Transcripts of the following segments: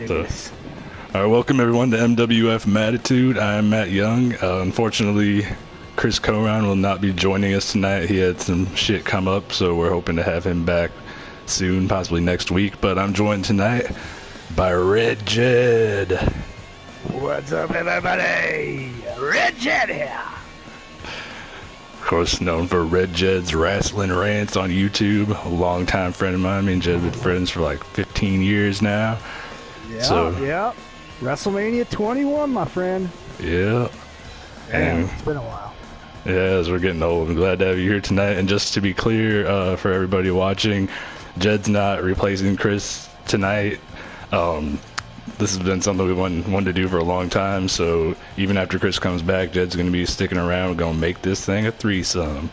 goodness. All right, welcome everyone to MWF Mattitude. I'm Matt Young. Unfortunately, Chris Coran will not be joining us tonight. He had some shit come up, so we're hoping to have him back soon, possibly next week. But I'm joined tonight by Red Jed. What's up, everybody? Red Jet here. Of course, known for Red Jed's Wrestling Rants on YouTube. A longtime friend of mine. Me and Jed have been friends for like 15 years now. Yeah. WrestleMania 21, my friend. Yeah. And It's been a while. yeah, as we're getting old, I'm glad to have you here tonight. And just to be clear, for everybody watching, Jed's not replacing Chris tonight. This has been something we wanted to do for a long time, so even after Chris comes back, Jed's going to be sticking around. We're going to make this thing a threesome.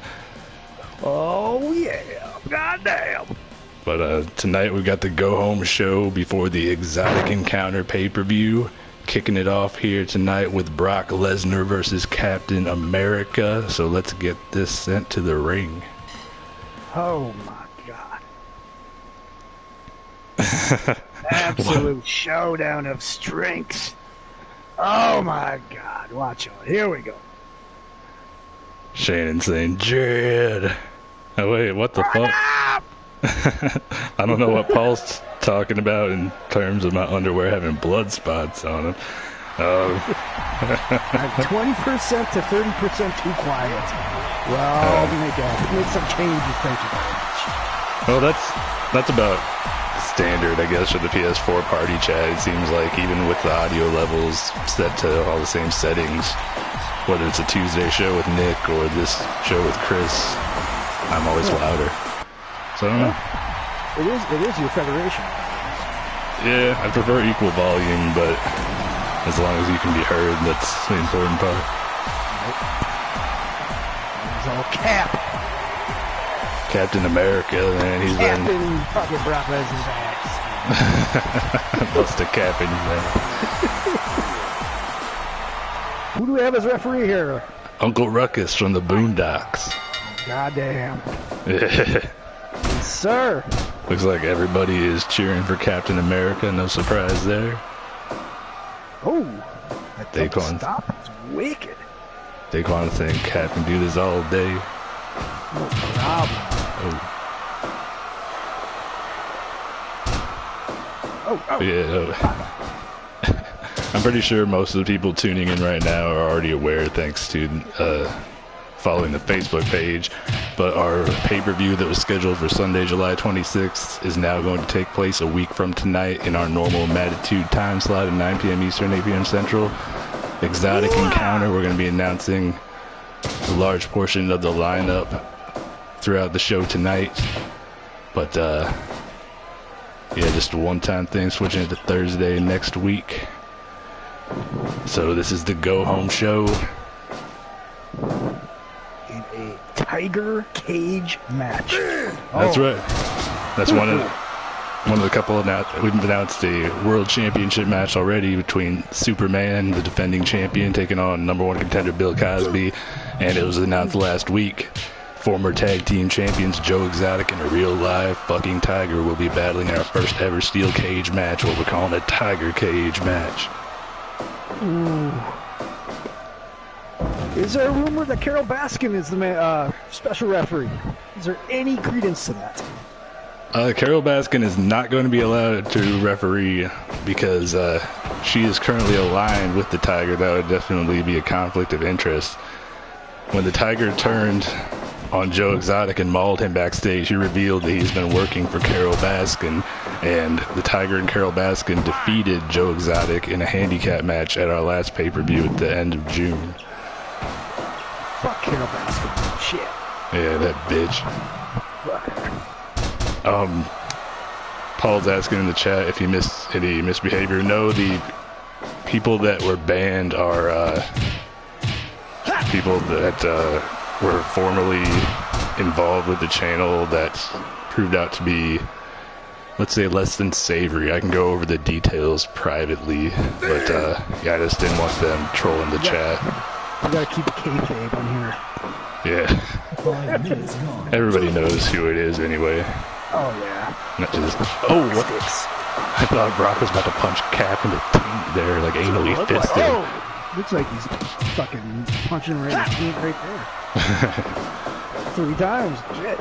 Oh, yeah. Goddamn. But tonight we've got the go-home show before the Exotic Encounter pay-per-view. Kicking it off here tonight with Brock Lesnar versus Captain America. So let's get this sent to the ring. Oh, my God. Absolute showdown of strengths. Oh, my God. Watch out. Here we go. Shannon saying, Jed. Oh, wait, what the fuck? I don't know what Paul's talking about in terms of my underwear having blood spots on them. I'm 20% to 30% too quiet. Well, make some changes. Thank you very much. Well, that's about standard, I guess, for the PS4 party chat. It seems like even with the audio levels set to all the same settings, whether it's a Tuesday show with Nick or this show with Chris, I'm always louder. So I don't know. It is your federation. Yeah, I prefer equal volume, but as long as you can be heard, that's the important part. There's all Cap. Captain America, man, he's Captain been fucking Brock Lesnar's ass. bust a cap in his ass. Who do we have as referee here? Uncle Ruckus from the Boondocks. Goddamn. Yeah. Yes, sir. Looks like everybody is cheering for Captain America. No surprise there. Oh, that They double gone. stop is wicked. Daquan saying Cap can do this all day. No problem. Oh, Yeah. I'm pretty sure most of the people tuning in right now are already aware, thanks to following the Facebook page. But our pay-per-view that was scheduled for Sunday, July 26th is now going to take place a week from tonight in our normal Mattitude time slot at 9 p.m. Eastern, 8 p.m. Central. Exotic Encounter, we're going to be announcing a large portion of the lineup throughout the show tonight. But, yeah, just a one-time thing, switching it to Thursday next week. So this is the go-home show. in a tiger cage match. That's right. That's one of the couple we've announced a world championship match already between Superman, the defending champion, taking on number one contender Bill Cosby, and it was announced last week. Former tag team champions Joe Exotic and a real live fucking tiger will be battling in our first ever steel cage match, what we're calling a tiger cage match. Ooh. Is there a rumor that Carol Baskin is the special referee? Is there any credence to that? Carol Baskin is not going to be allowed to referee because she is currently aligned with the Tiger. That would definitely be a conflict of interest. When the Tiger turned on Joe Exotic and mauled him backstage, he revealed that he's been working for Carol Baskin, and the Tiger and Carol Baskin defeated Joe Exotic in a handicap match at our last pay-per-view at the end of June. Fuck Carol Baskin. Shit. Yeah, that bitch. Fuck her. Paul's asking in the chat if you missed any misbehavior. No, the people that were banned are people that were formerly involved with the channel that proved out to be, let's say, less than savory. I can go over the details privately, but yeah, I just didn't want them trolling the chat. We gotta keep a kayfabe on here. Yeah. Everybody knows who it is anyway. Oh, yeah. Not just, oh, what? I thought Brock was about to punch Cap in the taint there, like anally fisted. Oh! Looks like he's fucking punching right in the taint right there. 3 times, shit.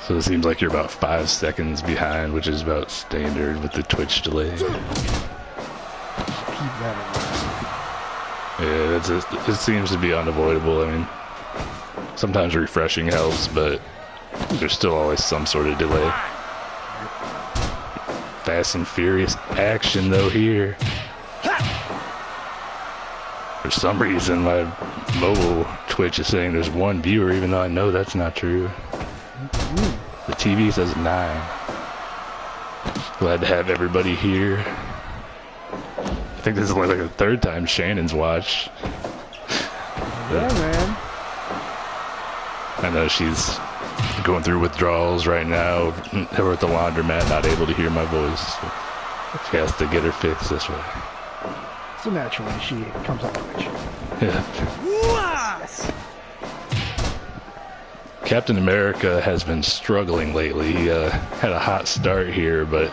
So it seems like you're about 5 seconds behind, which is about standard with the Twitch delay. Keep that in mind. Yeah, it seems to be unavoidable. I mean, sometimes refreshing helps, but there's still always some sort of delay. Fast and Furious action, though, here. For some reason, my mobile Twitch is saying there's 1 viewer, even though I know that's not true. The TV says 9. Glad to have everybody here. I think this is only like the 3rd time Shannon's watched. Yeah, man. I know she's going through withdrawals right now. We're at the laundromat, not able to hear my voice. So she has to get her fixed this way. So naturally, she comes up with it. Yeah. Yes. Captain America has been struggling lately. He had a hot start here, but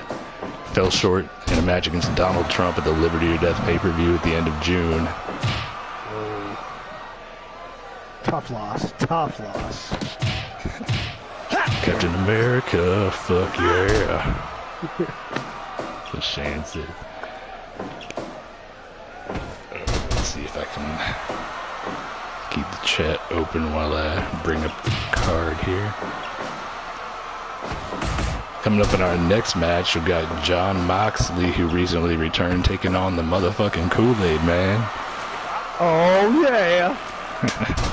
fell short in a match against Donald Trump at the Liberty or Death pay-per-view at the end of June. Tough loss. Tough loss. Captain America, fuck yeah. The chances. Let's see if I can keep the chat open while I bring up the card here. Coming up in our next match, we've got John Moxley, who recently returned, taking on the motherfucking Kool-Aid Man. Oh, yeah.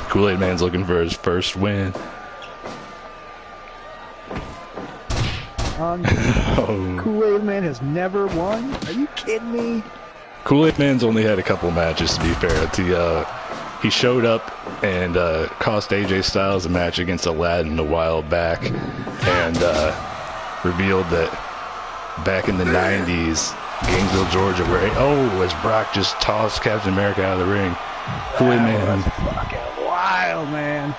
Kool-Aid Man's looking for his first win. Kool-Aid Man has never won? Are you kidding me? Kool-Aid Man's only had a couple matches, to be fair. He showed up and cost AJ Styles a match against Aladdin a while back, and revealed that back in the 90s, Gainesville, Georgia, where as Brock just tossed Captain America out of the ring, Kool-Aid Man. Fucking wild, man.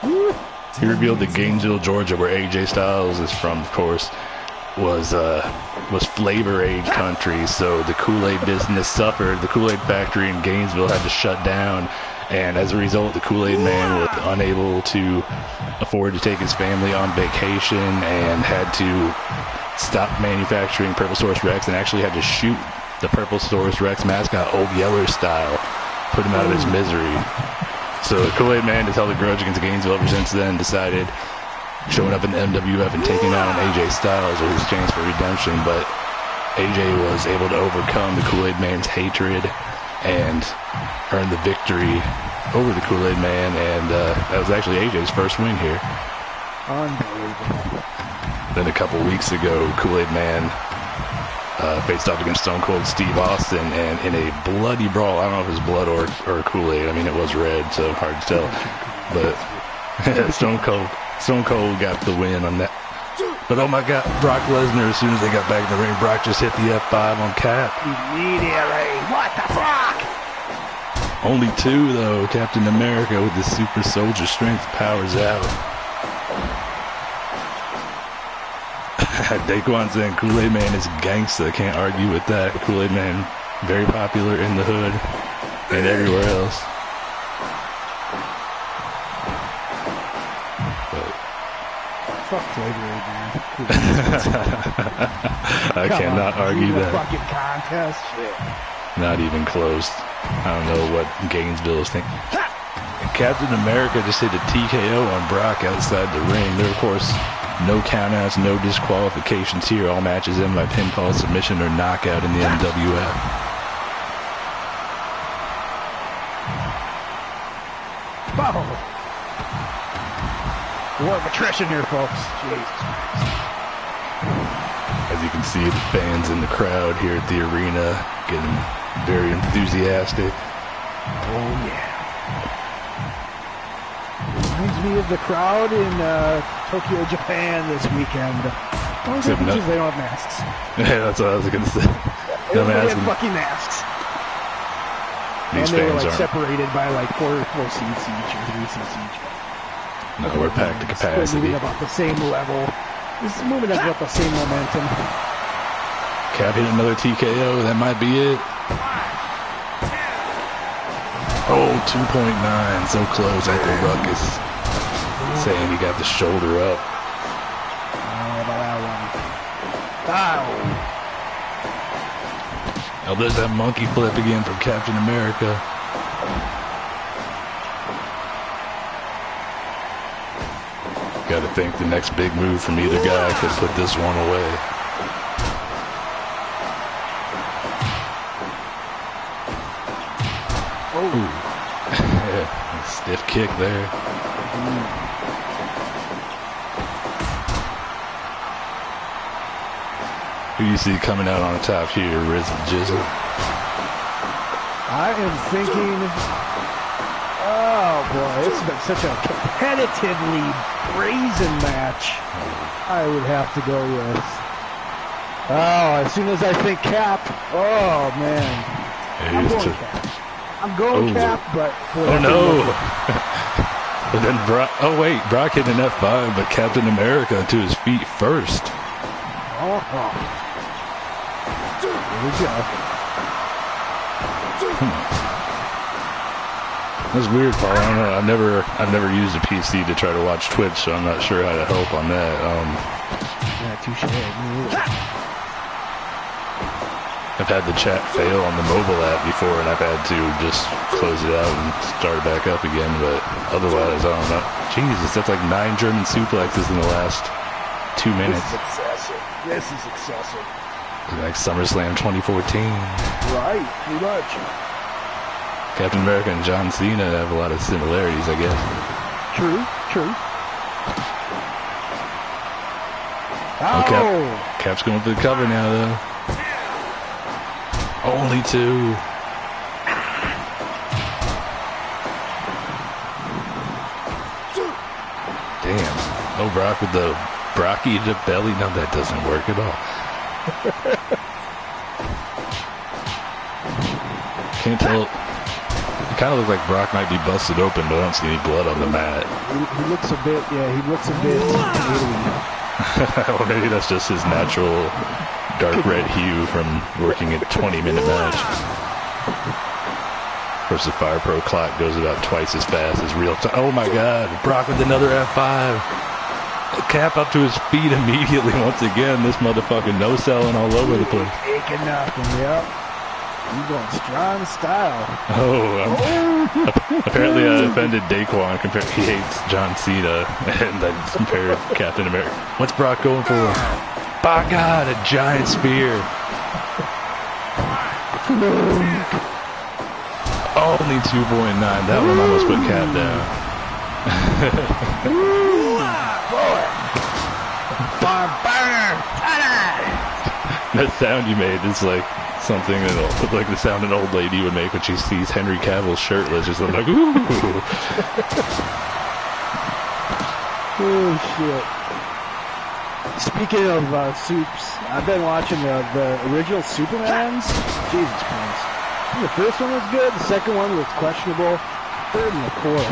He revealed that Gainesville, Georgia, where AJ Styles is from, of course, was Flavor Aid country, so the Kool-Aid business suffered. The Kool-Aid factory in Gainesville had to shut down, and as a result, the Kool-Aid Man was unable to afford to take his family on vacation and had to stop manufacturing Purple Source Rex and actually had to shoot the Purple Source Rex mascot Old Yeller style, put him out of his misery. So the Kool-Aid Man has held a grudge against Gainesville ever since then, decided showing up in the MWF and taking on AJ Styles was his chance for redemption, but AJ was able to overcome the Kool-Aid Man's hatred and earn the victory over the Kool-Aid Man, and that was actually AJ's first win here. Unbelievable. Then a couple weeks ago, Kool-Aid Man faced off against Stone Cold Steve Austin, and in a bloody brawl, I don't know if it was blood or Kool-Aid, I mean it was red, so hard to tell, but Stone Cold got the win on that. But oh my god, Brock Lesnar, as soon as they got back in the ring, Brock just hit the F5 on Cap. Immediately. What the fuck? Only 2 though. Captain America with his super soldier strength powers out. Daquan saying Kool-Aid Man is gangsta. Can't argue with that. Kool-Aid Man, very popular in the hood and everywhere else. Fuck Flavor Aid, man. I cannot argue that. Fucking contest, shit. Not even close. I don't know what Gainesville is thinking. Captain America just hit a TKO on Brock outside the ring. There, of course, no countouts, no disqualifications here. All matches end by pinfall, submission, or knockout in the MWF. Whoa. War of attrition here, folks. Jesus. As you can see, the fans in the crowd here at the arena getting very enthusiastic. Oh, yeah. Reminds me of the crowd in Tokyo, Japan this weekend. Only difference is they don't have masks. Yeah, that's what I was going to say. They don't have fucking masks. These and they were fans like aren't. separated by like four seats each or 3 seats each. No, we're packed to capacity. Moving about the same level. This is moving at about the same momentum. Cap hit another TKO. That might be it. Oh, 2.9. So close. Ankle ruckus. Saying he got the shoulder up. Oh, there's that monkey flip again from Captain America. Gotta think the next big move from either guy could put this one away. Yeah, stiff kick there. Who you see coming out on top here, Riz and Jizzle? I am thinking, oh boy, this has been such a competitively brazen match. I would have to go with, as soon as I think Cap, oh man, I'm going Cap. I'm going Cap, but boy, oh no! But then Brock, oh wait, Brock hit an F5, but Captain America to his feet first. Here we go. That's weird, Paul. I don't know. I've never used a PC to try to watch Twitch, so I'm not sure how to help on that. Yeah, touche. I've had the chat fail on the mobile app before, and I've had to just close it out and start it back up again. But otherwise, I don't know. Jesus, that's like 9 German suplexes in the last 2 minutes. This is excessive. This is excessive. Like SummerSlam 2014. Right, pretty much. Captain America and John Cena have a lot of similarities, I guess. True. Oh, Cap's going for the cover now, though. Only 2. Damn. Oh, Brock with the Brocky to belly. No, that doesn't work at all. Can't tell. It kind of looks like Brock might be busted open, but I don't see any blood on the mat. He looks a bit, he looks a bit Well, maybe that's just his natural dark red hue from working a 20-minute match. Of course, the Fire Pro clock goes about twice as fast as real time. Oh my God, Brock with another F5. Cap up to his feet immediately once again. This motherfucking no-selling all over the place. Taking nothing, yep. He's going strong style. Apparently I offended Daquan. He hates John Cena, and I compared Captain America. What's Brock going for? By God, a giant spear. Only 2.9. That one almost put Cap down. That sound you made is like something that'll look like the sound an old lady would make when she sees Henry Cavill shirtless. Just like, ooh. Oh shit. Speaking of soups, I've been watching the original Supermans. Jesus Christ. The first one was good, the second one was questionable, third and the fourth.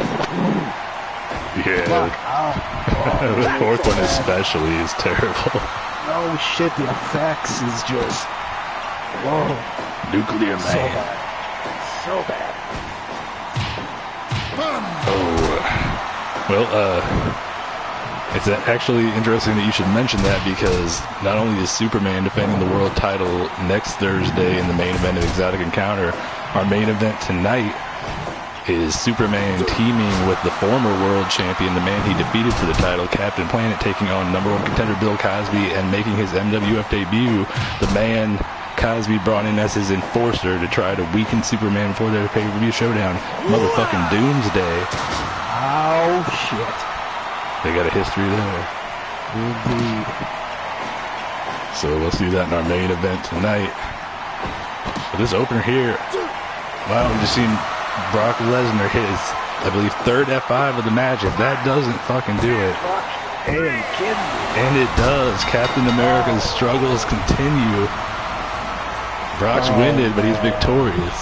Yeah. The fourth one especially is terrible. Oh shit, the effects is just, whoa. Nuclear So Man. bad. So bad. Oh. Well, it's actually interesting that you should mention that, because not only is Superman defending the world title next Thursday in the main event of Exotic Encounter, our main event tonight is Superman teaming with the former world champion, the man he defeated for the title, Captain Planet, taking on #1 contender Bill Cosby, and making his MWF debut, the man Cosby brought in as his enforcer to try to weaken Superman before their pay-per-view showdown. Motherfucking Doomsday. Oh shit. They got a history there. Indeed. So we'll see that in our main event tonight. But this opener here, wow, we just seen Brock Lesnar hit his, I believe, third F5 of the match. If that doesn't fucking do it. Hey, are you kidding me? And it does. Captain America's struggles continue. Brock's winded, but he's victorious.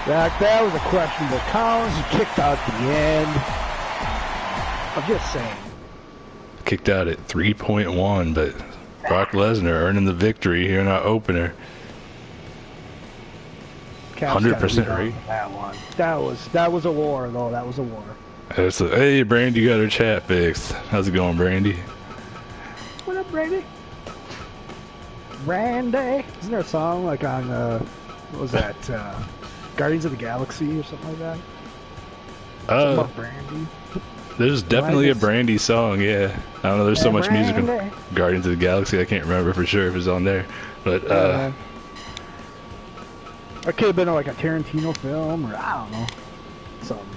That was a questionable count. He kicked out at the end. I'm just saying. Kicked out at 3.1, but Brock Lesnar earning the victory here in our opener. 100% rate. That one. That was a war, though. That was a war. Hey, Brandy got her chat fixed. How's it going, Brandy? What up, Brandy? Brandy. Isn't there a song like on what was that? Guardians of the Galaxy or something like that? Something about Brandy. There's definitely a Brandy song, yeah. I don't know, there's so much music in Brandy. Guardians of the Galaxy, I can't remember for sure if it's on there. But, it could have been like a Tarantino film, or I don't know. Something.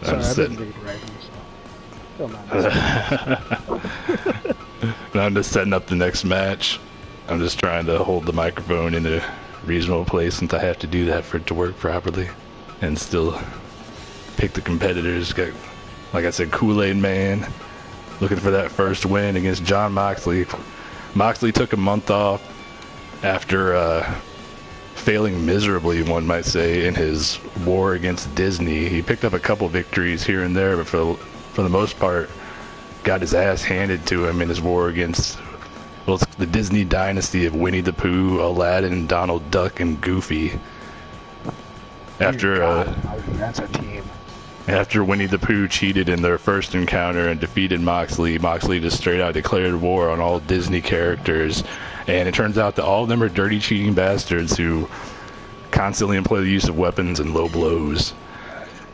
Sorry, I've been big writing, so don't mind. I'm just setting up the next match. I'm just trying to hold the microphone in a reasonable place since I have to do that for it to work properly. And still pick the competitors. Got, like I said, Kool-Aid Man looking for that first win against John Moxley. Moxley took a month off after failing miserably, one might say, in his war against Disney. He picked up a couple victories here and there, but for the most part, got his ass handed to him in his war against, well, it's the Disney dynasty of Winnie the Pooh, Aladdin, Donald Duck, and Goofy. That's a team. After Winnie the Pooh cheated in their first encounter and defeated Moxley, Moxley just straight out declared war on all Disney characters. And it turns out that all of them are dirty, cheating bastards who constantly employ the use of weapons and low blows.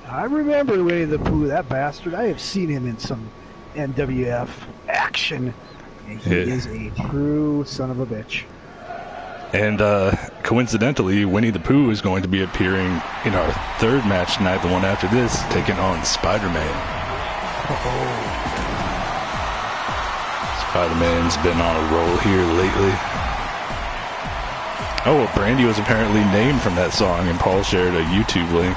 I remember Winnie the Pooh, that bastard. I have seen him in some MWF action. And he is a true son of a bitch. And coincidentally, Winnie the Pooh is going to be appearing in our third match tonight, the one after this, taking on Spider-Man. Spider-Man's been on a roll here lately. Oh, well, Brandy was apparently named from that song, and Paul shared a YouTube link.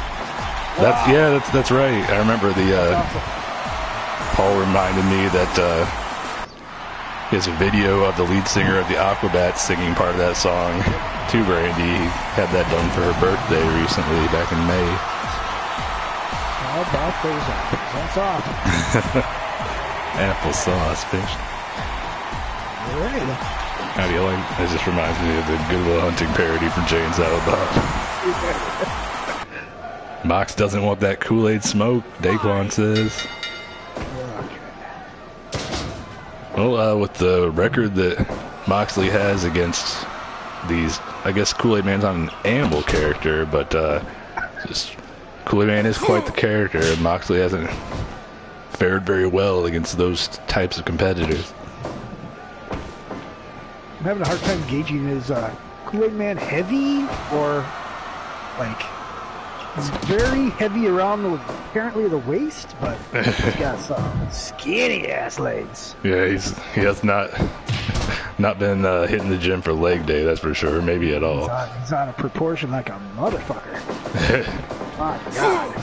That's right. I remember Paul reminded me that he has a video of the lead singer of the Aquabats singing part of that song to Brandy. He had that done for her birthday recently, back in May. How about those apples? That's awesome. Applesauce, bitch. All right. How do you like? That just reminds me of the Good Will Hunting parody from Jay and Silent Bob. Mox doesn't want that Kool-Aid smoke, Daquan says. Well, with the record that Moxley has against these, I guess Kool-Aid Man's not an animal character, but just Kool-Aid Man is quite the character, and Moxley hasn't fared very well against those types of competitors. I'm having a hard time gauging, is Kool-Aid Man heavy, or like he's very heavy around apparently the waist, but he's got some skinny ass legs. Yeah, he has not been hitting the gym for leg day, that's for sure. Maybe at all. He's on a proportion like a motherfucker. My God.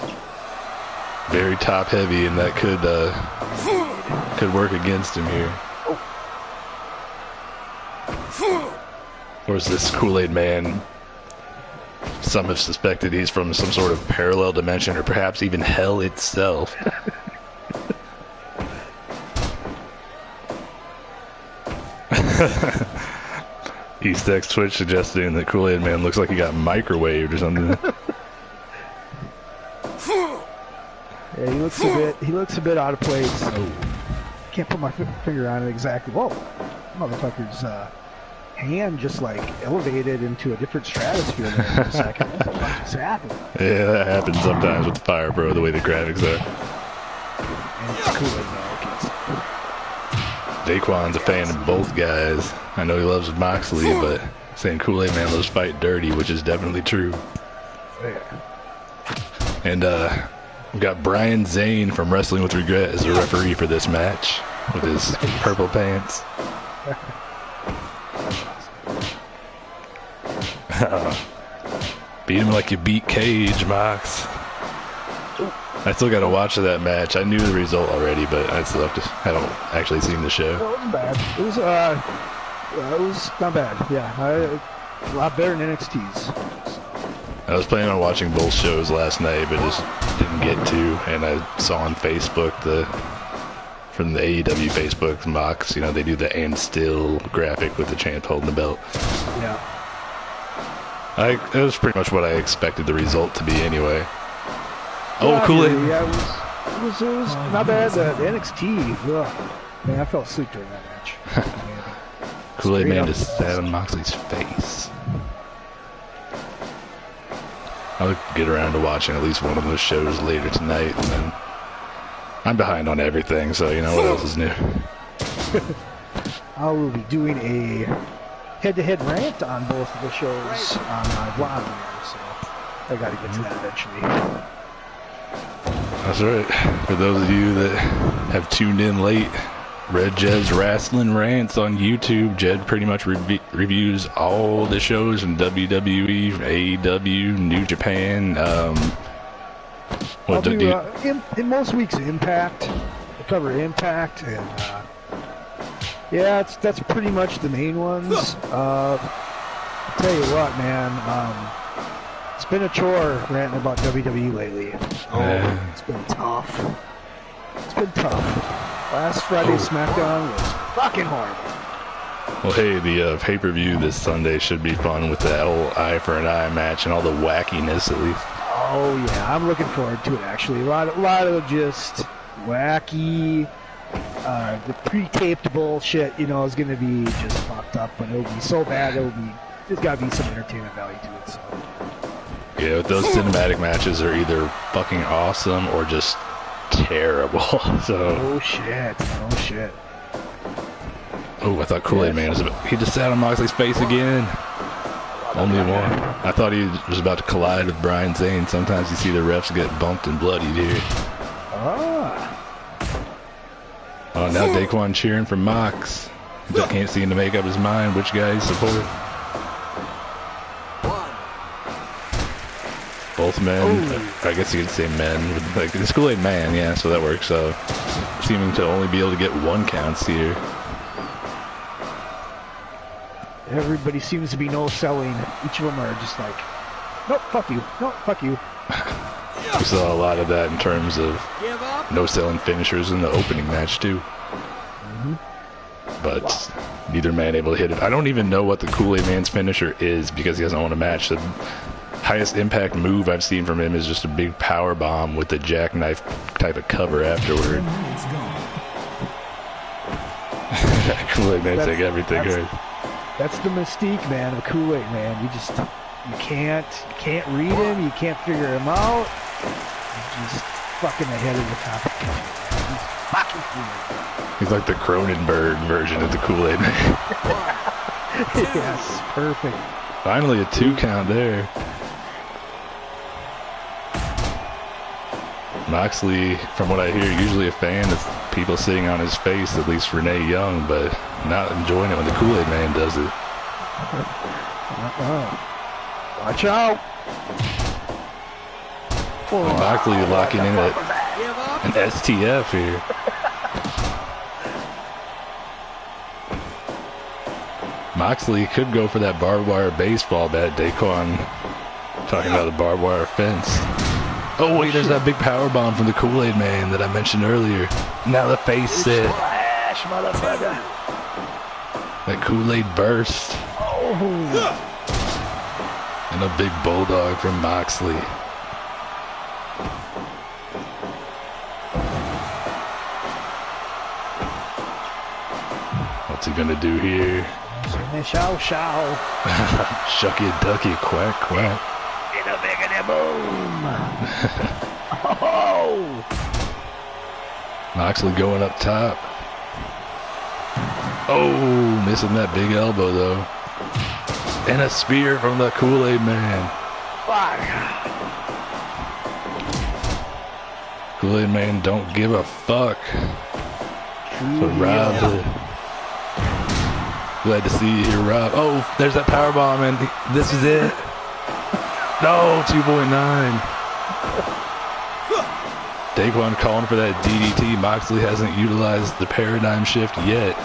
Very top heavy, and that could work against him here. Or is this Kool-Aid Man? Some have suspected he's from some sort of parallel dimension, or perhaps even hell itself. East Twitch suggesting that Kool-Aid Man looks like he got microwaved or something. Yeah, he looks a bit out of place. Oh. Can't put my finger on it exactly. Whoa, motherfucker's hand just like elevated into a different stratosphere there for a second. What the fuck just happened? Yeah, that happens sometimes with the Fire Pro, the way the graphics are. And it's Kool-Aid Man. Daquan's a fan of both guys. I know he loves Moxley, but saying Kool-Aid Man loves fight dirty, which is definitely true. Yeah. And we got Brian Zane from Wrestling with Regret as a referee for this match with his purple pants. Beat him like you beat Cage, Mox. I still got to watch that match. I knew the result already, but I still haven't actually seen the show. It wasn't bad. It was not bad. Yeah, a lot better than NXT's. I was planning on watching both shows last night, but just didn't get to. And I saw on Facebook the from the AEW Facebook mocks. You know, they do the "and still" graphic with the champ holding the belt. Yeah. That was pretty much what I expected the result to be anyway. Yeah, Kool-Aid. Yeah, it was not bad. The NXT. Ugh. Man, I fell asleep during that match. Kool-Aid Man just sat on Moxley's face. I'll get around to watching at least one of those shows later tonight, and then I'm behind on everything, so you know what else is new. I will be doing a head-to-head rant on both of the shows on my blog here, so I got to get to that eventually. That's right. For those of you that have tuned in late, Red Jed's Wrestling Rants on YouTube. Jed pretty much reviews all the shows from WWE, AEW, New Japan. I'll do, in most weeks, Impact. I cover Impact, and yeah, that's pretty much the main ones. I'll tell you what, man. It's been a chore ranting about WWE lately. It's been tough. It's been tough. Last Friday's SmackDown was fucking horrible. Well, hey, the pay-per-view this Sunday should be fun with the old eye for an eye match and all the wackiness, at least. Oh yeah, I'm looking forward to it. Actually, a lot of just wacky, the pre-taped bullshit. You know, is going to be just fucked up, but it'll be so bad. There's got to be some entertainment value to it. So. Yeah, those cinematic matches are either fucking awesome or just terrible. So. Oh shit! Oh, I thought Kool-Aid Man he just sat on Moxley's face again. Only one. I thought he was about to collide with Brian Zane. Sometimes you see the refs get bumped and bloodied here. Oh, now Daquan cheering for Mox. He can't seem to make up his mind which guy he support. Both men, I guess you could say men. Like, it's Kool-Aid Man, yeah, so that works. Seeming to only be able to get one counts here. Everybody seems to be no-selling. Each of them are just like, nope, fuck you. Nope, fuck you. We saw a lot of that in terms of no-selling finishers in the opening match, too. But neither man able to hit it. I don't even know what the Kool-Aid Man's finisher is because he hasn't won a match. The highest impact move I've seen from him is just a big power bomb with the jackknife type of cover afterward. Kool-Aid Man take everything right. That's the mystique, man, of Kool-Aid Man. You can't read him, you can't figure him out. He's just fucking ahead of the competition. He's fucking Kool-Aid. He's like the Cronenberg version of the Kool-Aid Man. Yes, perfect. Finally a 2 count there. Moxley, from what I hear, usually a fan of people sitting on his face, at least Renee Young, but not enjoying it when the Kool-Aid Man does it. Watch out! And Moxley locking in an STF here. Moxley could go for that barbed wire baseball bat. Daquan talking about the barbed wire fence. Oh wait, there's that big power bomb from the Kool-Aid Man that I mentioned earlier. Now the face set. Splash, motherfucker! That Kool-Aid burst. Oh. And a big bulldog from Moxley. What's he gonna do here? Show. Shucky ducky, quack, quack. In a biggity boom! Oh! Moxley going up top. Oh, missing that big elbow though. And a spear from the Kool-Aid Man. Fuck! Kool-Aid Man don't give a fuck. So Rob, glad to see you here, Rob. Oh, there's that powerbomb, and this is it. No, 2.9. Daquan calling for that DDT. Moxley hasn't utilized the paradigm shift yet.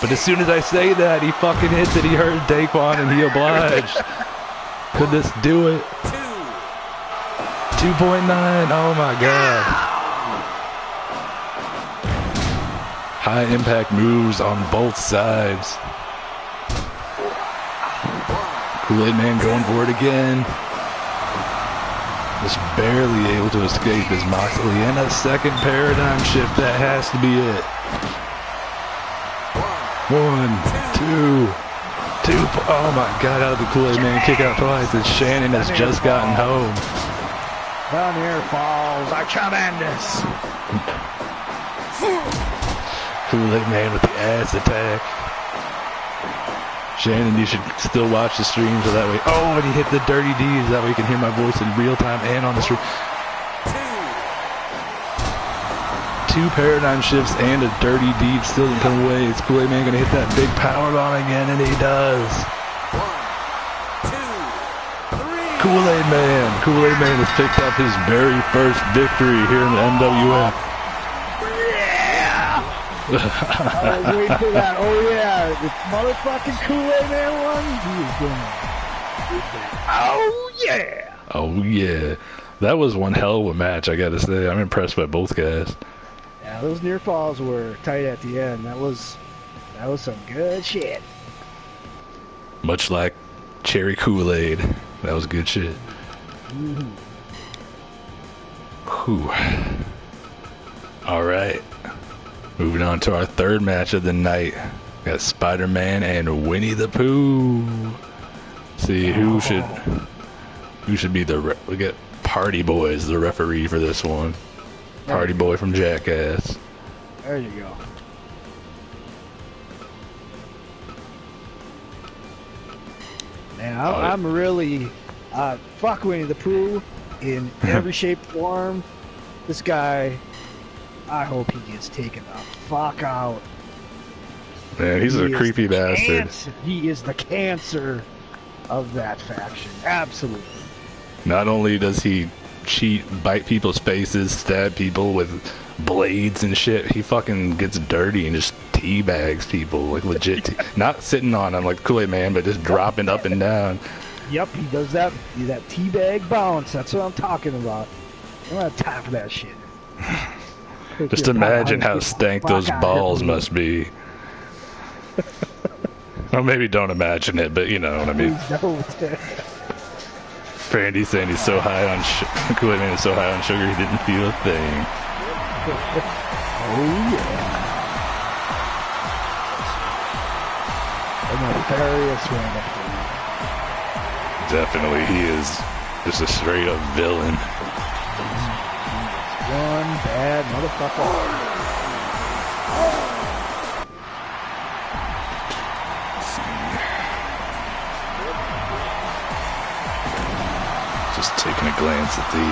But as soon as I say that, he fucking hits it. He heard Daquan, and he obliged. Could this do it? 2.9. Oh, my God. High impact moves on both sides. Kool-Aid Man going for it again. Just barely able to escape his Moxley, and a second paradigm shift. That has to be it. 1, 2. Oh my God, how did the Kool-Aid Man kick out twice? And Shannon has just gotten home. The near falls are tremendous. Kool-Aid Man with the ass attack. Shannon, you should still watch the stream so that way. Oh, and he hit the dirty D's. That way you can hear my voice in real time and on the stream. 2 paradigm shifts and a dirty D still didn't come away. Is Kool-Aid Man going to hit that big power bomb again? And he does. 1, 2, 3. Kool-Aid Man. Kool-Aid Man has picked up his very first victory here in the MWF. I was waiting for that. Oh yeah, the motherfucking Kool-Aid Man one. He is going. Oh yeah. Oh yeah. That was one hell of a match, I gotta say. I'm impressed by both guys. Yeah, those near falls were tight at the end. That was some good shit. Much like Cherry Kool-Aid. That was good shit. Mm-hmm. Whew. Alright. Moving on to our third match of the night. Got Spider-Man and Winnie the Pooh. See who should be we get Party Boy as the referee for this one. Party Boy from Jackass. There you go. Man, I'm really fuck Winnie the Pooh in every shape, form. This guy, I hope he gets taken the fuck out. Man, he's a creepy bastard. He is the cancer of that faction. Absolutely. Not only does he cheat, bite people's faces, stab people with blades and shit, he fucking gets dirty and just teabags people, like legit. Not sitting on them like Kool-Aid Man, but just dropping up and down. Yep, he does that teabag bounce. That's what I'm talking about. I don't have time for that shit. Just imagine how stank those balls must be. Well, maybe don't imagine it, but you know what I mean. Brandy saying he's so high on Kool-Aid Man is so high on sugar he didn't feel a thing. Oh yeah. A nefarious one. Definitely, he is just a straight up villain. One bad motherfucker. Just taking a glance at the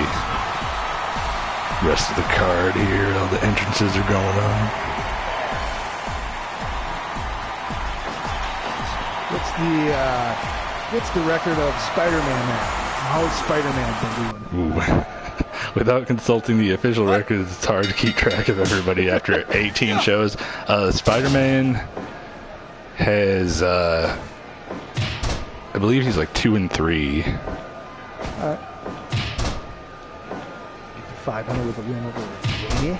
rest of the card here. All the entrances are going on. What's the record of Spider-Man now? How's Spider-Man been doing? Ooh. Without consulting the official records, it's hard to keep track of everybody after 18 shows. Spider-Man has, I believe he's like 2 and 3. Alright. Get to 500 with a win over Winnie.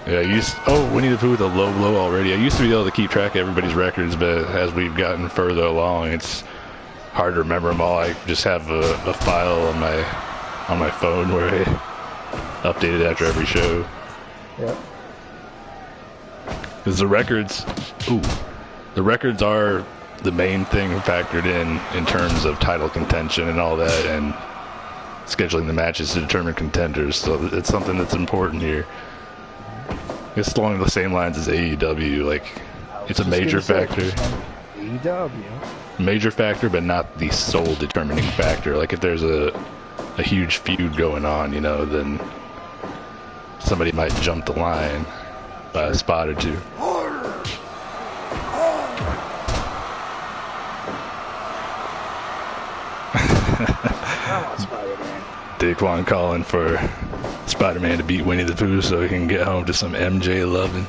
Yeah, Winnie the Pooh with a low blow already. I used to be able to keep track of everybody's records, but as we've gotten further along, it's hard to remember them all. I just have a file on my phone where I update it after every show. Yep. Because the records are the main thing factored in terms of title contention and all that, and scheduling the matches to determine contenders. So it's something that's important here. It's along the same lines as AEW. Like, it's a major factor. AEW. Major factor, but not the sole determining factor. Like, if there's a huge feud going on, you know, then somebody might jump the line by a spot or two. Daquan calling for Spider-Man to beat Winnie the Pooh so he can get home to some MJ loving.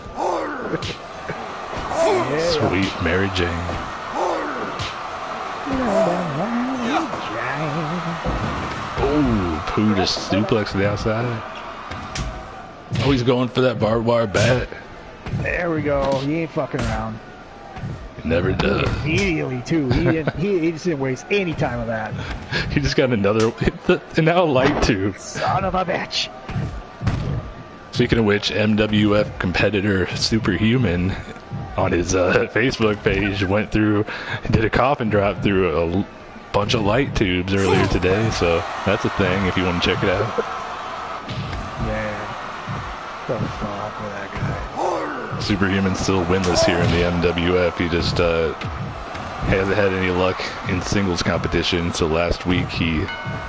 Yeah. Sweet Mary Jane. Oh, Pooh just suplex to the outside. Oh, he's going for that barbed wire bat. There we go. He ain't fucking around. He never does. Immediately, too. He just didn't waste any time of that. He just got another, and now a light tube. Son of a bitch. Speaking of which, MWF competitor Superhuman on his Facebook page went through and did a coffin drop through a bunch of light tubes earlier today, so that's a thing if you want to check it out. Yeah. What the fuck with that guy? Superhuman's still winless here in the MWF. He just hasn't had any luck in singles competition, so last week he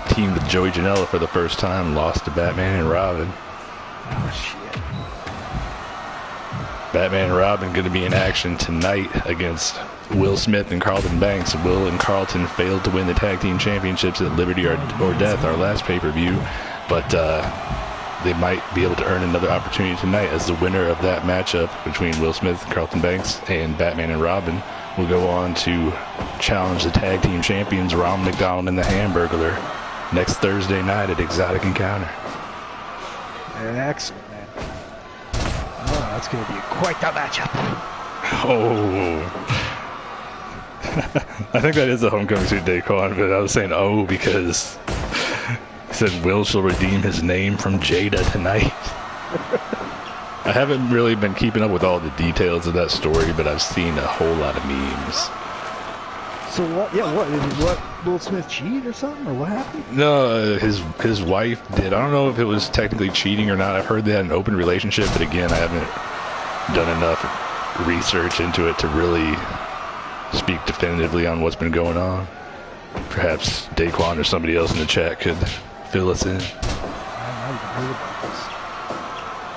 teamed with Joey Janela for the first time and lost to Batman and Robin. Oh, shit. Batman and Robin going to be in action tonight against Will Smith and Carlton Banks. Will and Carlton failed to win the tag team championships at Liberty or Death, our last pay-per-view, but they might be able to earn another opportunity tonight, as the winner of that matchup between Will Smith and Carlton Banks and Batman and Robin will go on to challenge the tag team champions Ron McDonald and the Hamburglar next Thursday night at Exotic Encounter. Excellent, man. Oh, that's going to be quite the matchup. Oh. I think that is a homecoming suit Daquan, but I was saying because he said Will shall redeem his name from Jada tonight. I haven't really been keeping up with all the details of that story, but I've seen a whole lot of memes. So what? Yeah, what? Will Smith cheat or something, or what happened? No, his wife did. I don't know if it was technically cheating or not. I've heard they had an open relationship, but again, I haven't done enough research into it to really speak definitively on what's been going on. Perhaps Daquan or somebody else in the chat could fill us in.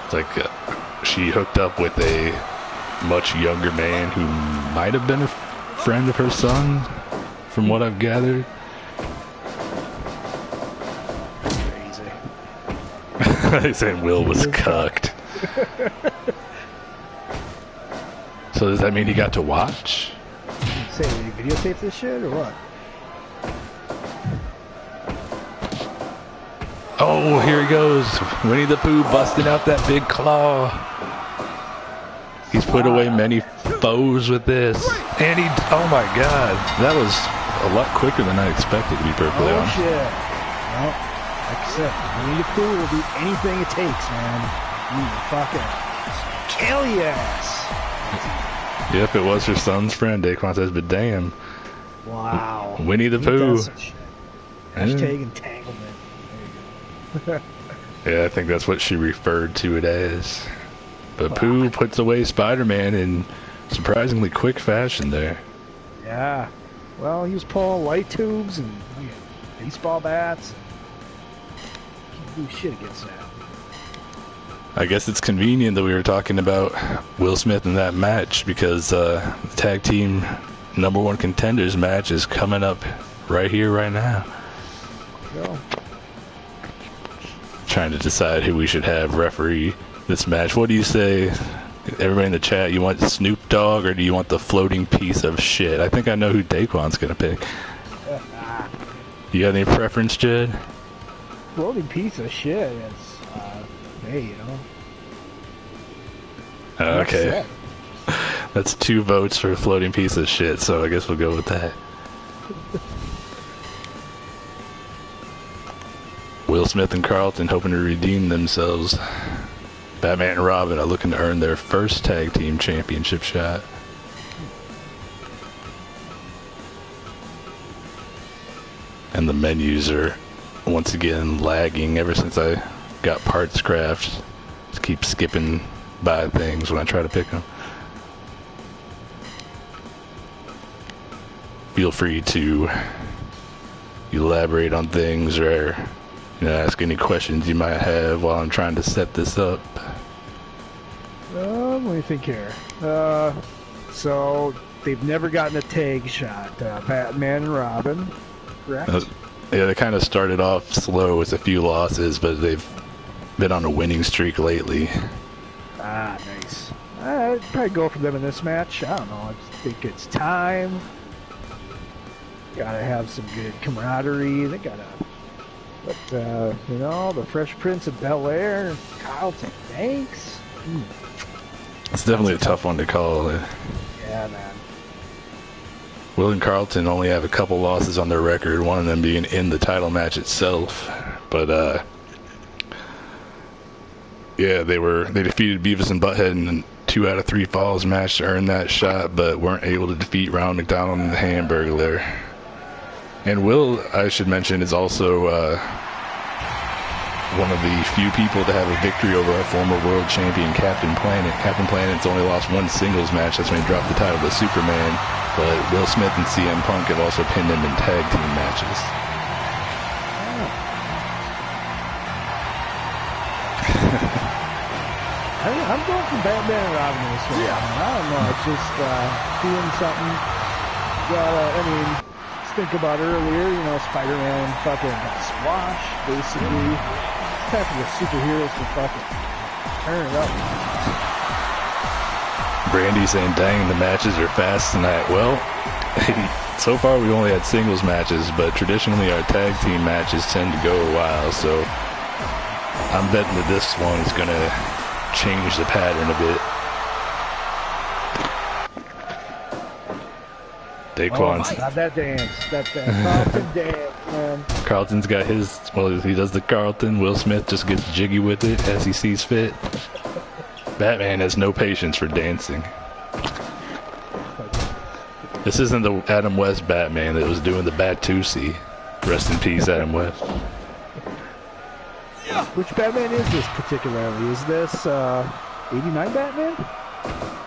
It's like she hooked up with a much younger man who might have been a friend of her son, from what I've gathered. Crazy. They saying Will was cucked. So does that mean he got to watch? Say, did he videotape this shit or what? Oh, here he goes. Winnie the Pooh busting out that big claw. He's put away many foes with this. And oh my god, that was a lot quicker than I expected, to be perfectly honest. Oh shit. Well, like I said, Winnie the Pooh will do anything it takes, man. You fucking kill your ass. Yep, it was her son's friend, Daquan says, but damn. Wow. Winnie the Pooh. Hashtag entanglement. There you go. Yeah, I think that's what she referred to it as. But Pooh puts away Spider-Man in surprisingly quick fashion there. Yeah. Well, he was pulling light tubes and baseball bats. Can't do shit against that. I guess it's convenient that we were talking about Will Smith in that match, because the tag team #1 contenders match is coming up right here, right now. Go. Trying to decide who we should have referee this match. What do you say, everybody in the chat? You want Snoop Dogg or do you want the floating piece of shit? I think I know who Daquan's gonna pick. You got any preference, Jed? Floating piece of shit is, hey, you know. Okay. That's 2 votes for floating piece of shit, so I guess we'll go with that. Will Smith and Carlton hoping to redeem themselves. Batman and Robin are looking to earn their first tag team championship shot. And the menus are once again lagging ever since I got Parts Craft. Just keep skipping by things when I try to pick them. Feel free to elaborate on things or ask any questions you might have while I'm trying to set this up. Let me think here. So they've never gotten a tag shot. Batman and Robin, correct? Yeah, they kind of started off slow with a few losses, but they've been on a winning streak lately. Ah, nice. I'd probably go for them in this match. I don't know. I just think it's time. gotta have some good camaraderie. They gotta, but you know, the Fresh Prince of Bel-Air, Carlton Banks. It's definitely a tough one to call. Yeah, man. Will and Carlton only have a couple losses on their record, one of them being in the title match itself. But yeah, they defeated Beavis and Butthead in a 2 out of 3 falls match to earn that shot, but weren't able to defeat Ronald McDonald and the Hamburglar. And Will, I should mention, is also one of the few people to have a victory over our former world champion, Captain Planet. Captain Planet's only lost one singles match. That's when he dropped the title to Superman. But Will Smith and CM Punk have also pinned him in tag team matches. I'm going for Batman and Robin this one. Yeah. I don't know. It's just doing something. I mean, let's think about earlier. You know, Spider-Man fucking got squashed, basically. It's time for the superheroes to fucking turn it up. Brandy saying, dang, the matches are fast tonight. Well, so far we only had singles matches, but traditionally our tag team matches tend to go a while, so I'm betting that this one is going to change the pattern a bit. Daquan's. Oh my God, that dance. That Carlton dance, man. Carlton's got his, well, he does the Carlton. Will Smith just gets jiggy with it as he sees fit. Batman has no patience for dancing. This isn't the Adam West Batman that was doing the Batusi. Rest in peace, Adam West. Which Batman is this particularly? Is this 89 Batman?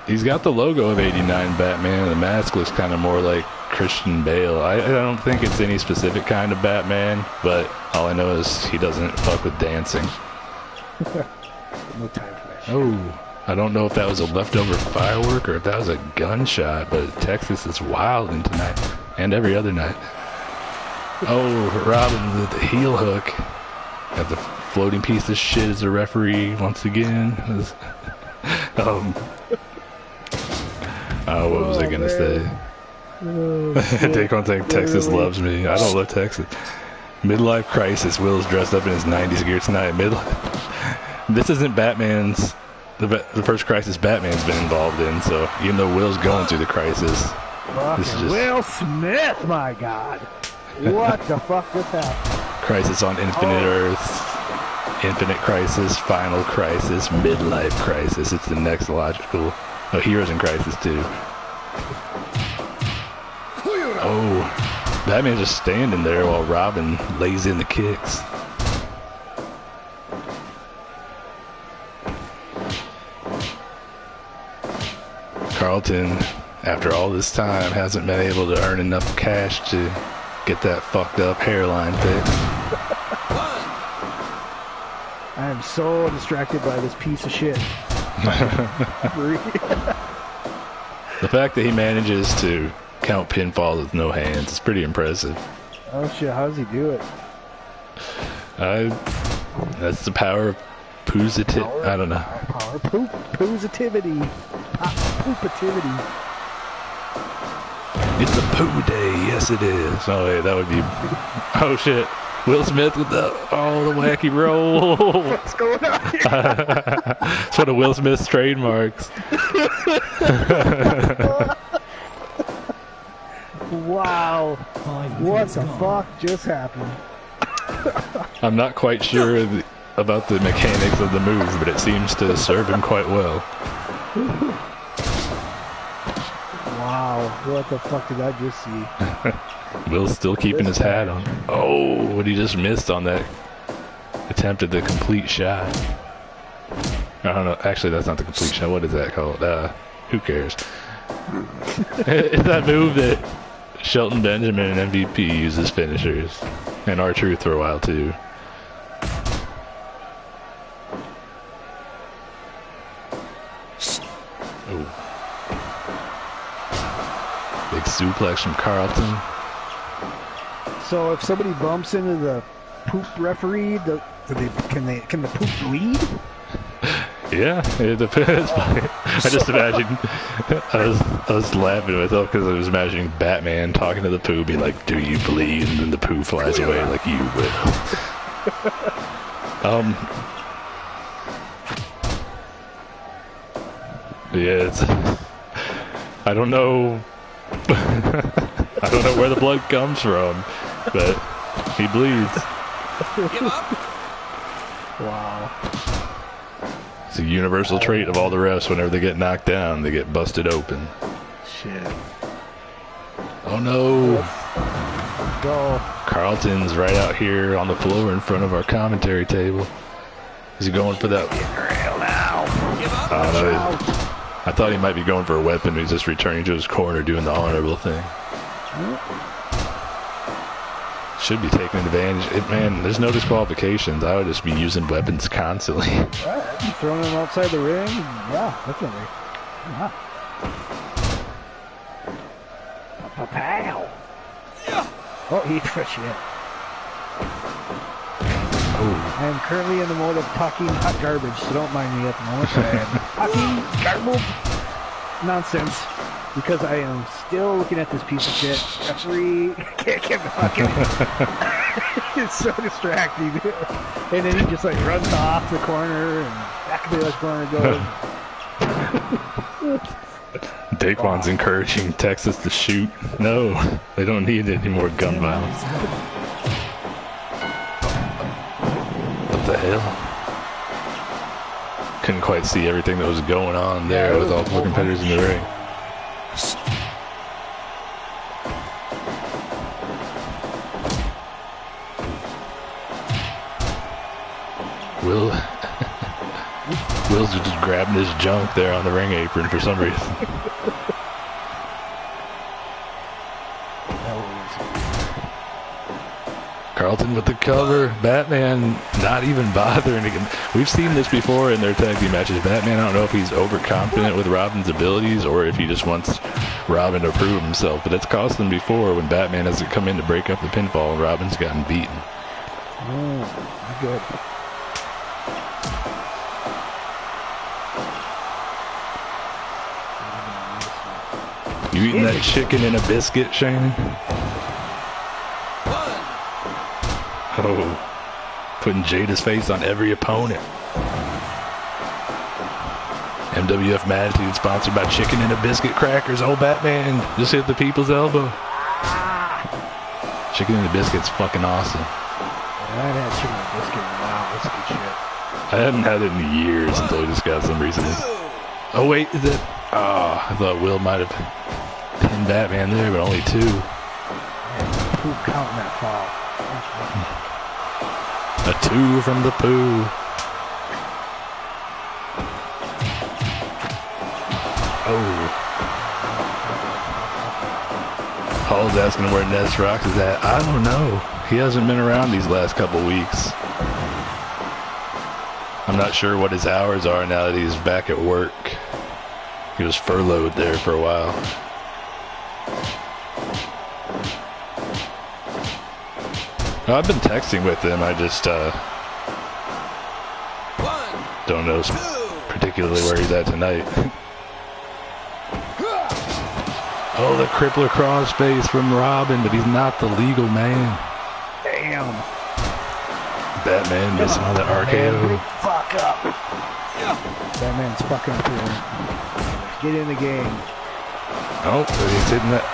He's got the logo of 89 Batman. The mask looks kind of more like Christian Bale. I don't think it's any specific kind of Batman, but all I know is he doesn't fuck with dancing. No time for that shit. Oh, I don't know if that was a leftover firework or if that was a gunshot, but Texas is wilding tonight and every other night. Oh, Robin with the heel hook. Got the floating piece of shit as a referee once again. What was I gonna say? Daquan saying Texas loves me. I don't love Texas. Midlife crisis. Will's dressed up in his 90s gear tonight. This isn't Batman's the first crisis Batman's been involved in. So even though Will's going through the crisis, this is just Will Smith. My God, what the fuck just happened? Crisis on Infinite Earth. Infinite Crisis, Final Crisis, Midlife Crisis. It's the next logical. Oh, Heroes in Crisis too. Oh, Batman's just standing there while Robin lays in the kicks. Carlton, after all this time, hasn't been able to earn enough cash to get that fucked up hairline fixed. I am so distracted by this piece of shit. The fact that he manages to count pinfalls with no hands is pretty impressive. Oh shit, how does he do it? That's the power of positivity. I don't know. Power positivity. Poopativity. It's a poo day, yes it is. Oh wait, that would be. Oh shit. Will Smith with the wacky roll. What's going on here? It's one of Will Smith's trademarks. Wow. What the fuck just happened? I'm not quite sure about the mechanics of the move, but it seems to serve him quite well. Wow. What the fuck did I just see? Will's still keeping his hat on. Oh, what he just missed on that attempt at the complete shot. I don't know. Actually, that's not the complete shot. What is that called? Who cares? It's that move that Shelton Benjamin and MVP uses finishers. And R-Truth for a while, too. Oh. Big suplex from Carlton. So if somebody bumps into the poop referee, can the poop bleed? Yeah, it depends. I just imagined. I was laughing myself because I was imagining Batman talking to the poo, be like, "Do you believe?" And then the poo flies away like, "You will." Yeah, it's. I don't know. I don't know where the blood comes from, but he bleeds. Wow. It's a universal trait of all the refs. Whenever they get knocked down, they get busted open. Shit. Oh no! Go. Carlton's right out here on the floor in front of our commentary table. Is he going for that? Hell now. I don't know. I thought he might be going for a weapon. He's just returning to his corner, doing the honorable thing. Should be taking advantage. Man, there's no disqualifications. I would just be using weapons constantly. Yeah, throwing them outside the ring. Yeah, definitely. Yeah. Pow. Oh, he shit. Oh. I am currently in the mode of talking hot garbage, so don't mind me at the moment. I am talking garbage nonsense because I am still looking at this piece of shit. Referee can't get fucking. It's so distracting. And then he just like runs off the corner and back to the other corner goes. Daquan's encouraging Texas to shoot. No, they don't need any more gun violence. What the hell? Couldn't quite see everything that was going on there with all four competitors in the ring. Will's just grabbing his junk there on the ring apron for some reason. Carlton with the cover. Batman not even bothering again. We've seen this before in their tag team matches. Batman, I don't know if he's overconfident with Robin's abilities or if he just wants Robin to prove himself. But it's cost them before when Batman has come in to break up the pinfall and Robin's gotten beaten. Oh, good. You eating that chicken and a biscuit, Shannon? Oh, putting Jada's face on every opponent. MWF Mattitude sponsored by Chicken and a Biscuit Crackers. Oh, Batman, just hit the people's elbow. Chicken and a Biscuit's fucking awesome. I haven't had chicken and a biscuit in a while. That's good shit. I hadn't had it in years until I just got some recently. Oh, wait, is it? Oh, I thought Will might have pinned Batman there, but only two. Who's counting that fall? A two from the poo. Oh. Paul's asking where Ness Rocks is at. I don't know. He hasn't been around these last couple weeks. I'm not sure what his hours are now that he's back at work. He was furloughed there for a while. I've been texting with him. I just don't know particularly where he's at tonight. Oh, the crippler crossface from Robin, but he's not the legal man. Damn. Batman missing on the RKO. Fuck up. Batman's fucking up here. Get in the game. Oh, but he's hitting that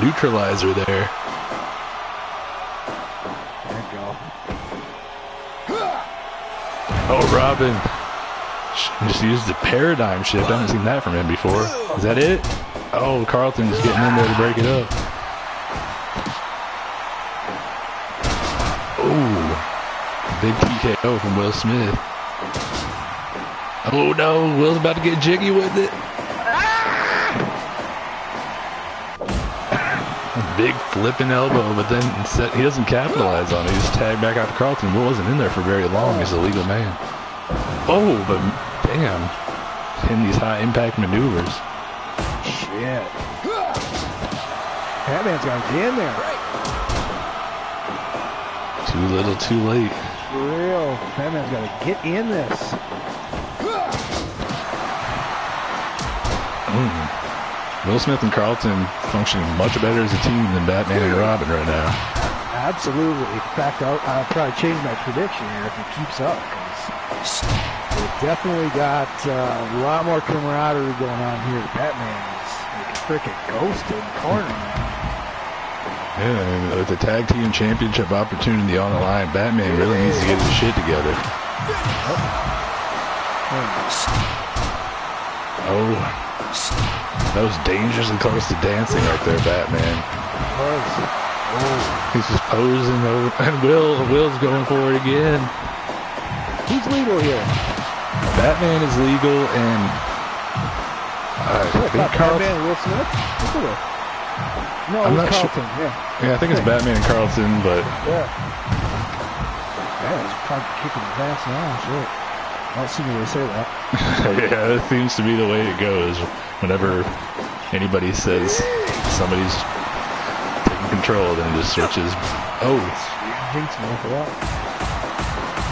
neutralizer there. There you go. Oh, Robin. Just used the paradigm shift. I haven't seen that from him before. Is that it? Oh, Carlton just getting in there to break it up. Oh, big TKO from Will Smith. Oh no, Will's about to get jiggy with it. A big flipping elbow, but then he doesn't capitalize on it. He just tagged back out to Carlton. Will wasn't in there for very long as a legal man. Oh, but damn, hitting these high impact maneuvers. Shit. Batman's got to get in there. Too little, too late. For real. Batman's got to get in this. Will Smith and Carlton functioning much better as a team than Batman and Robin right now. Absolutely. In fact, I'll probably change my prediction here if it keeps up, because they've definitely got a lot more camaraderie going on here. Batman is like a freaking ghost in the corner now. Yeah, and with the tag team championship opportunity on the line, Batman really needs to get his shit together. Oh, that was dangerously close to dancing right there, Batman. He's just posing over, and Will's going for it again. Who's legal here? Batman is legal, and I think Carlton. Batman and Will Smith? Look at it. No, I'm it's not Carlton, sure. yeah. Yeah, I think it's Batman and Carlton, but... Yeah. Yeah, he's probably kicking his ass now, shit. I don't see anybody say that. Yeah, that seems to be the way it goes. Whenever anybody says somebody's taking control, then it just switches. Oh!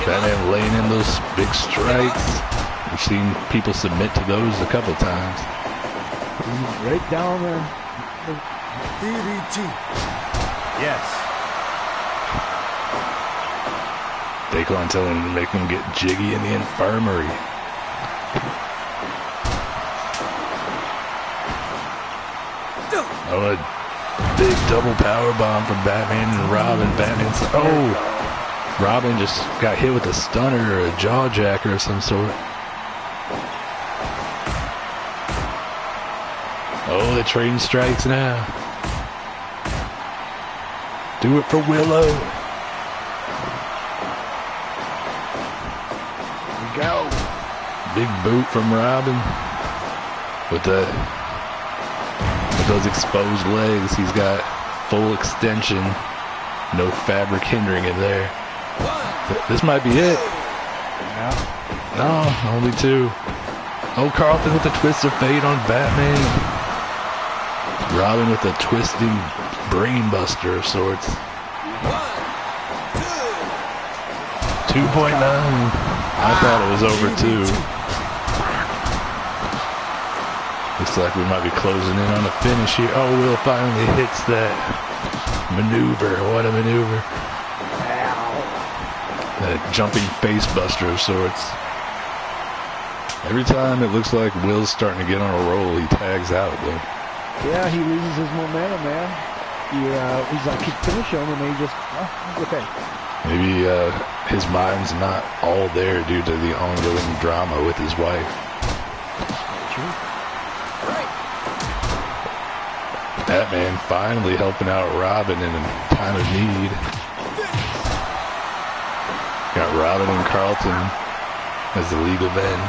Batman laying in those big strikes. We've seen people submit to those a couple times. He's right down there. DDT. Yes. Daquan telling him to make him get jiggy in the infirmary. Oh, a big double power bomb from Batman and Robin. Batman's Robin just got hit with a stunner or a jaw jacker of some sort. Oh, they're trading strikes now. Do it for Willow. Here we go. Big boot from Robin. With those exposed legs, he's got full extension. No fabric hindering him there. This might be it. Yeah. No, only two. Oh, Carlton with the twist of fate on Batman. Robin with a twisting brain buster of sorts. 2.9. I thought it was over 2. Looks like we might be closing in on a finish here. Oh, Will finally hits that maneuver. What a maneuver. That jumping face buster of sorts. Every time it looks like Will's starting to get on a roll, he tags out though. Yeah, he loses his momentum, man. He's like, keep finishing him, and then he just, okay. Maybe his mind's not all there due to the ongoing drama with his wife. True. Batman finally helping out Robin in a time of need. Got Robin and Carlton as the legal men.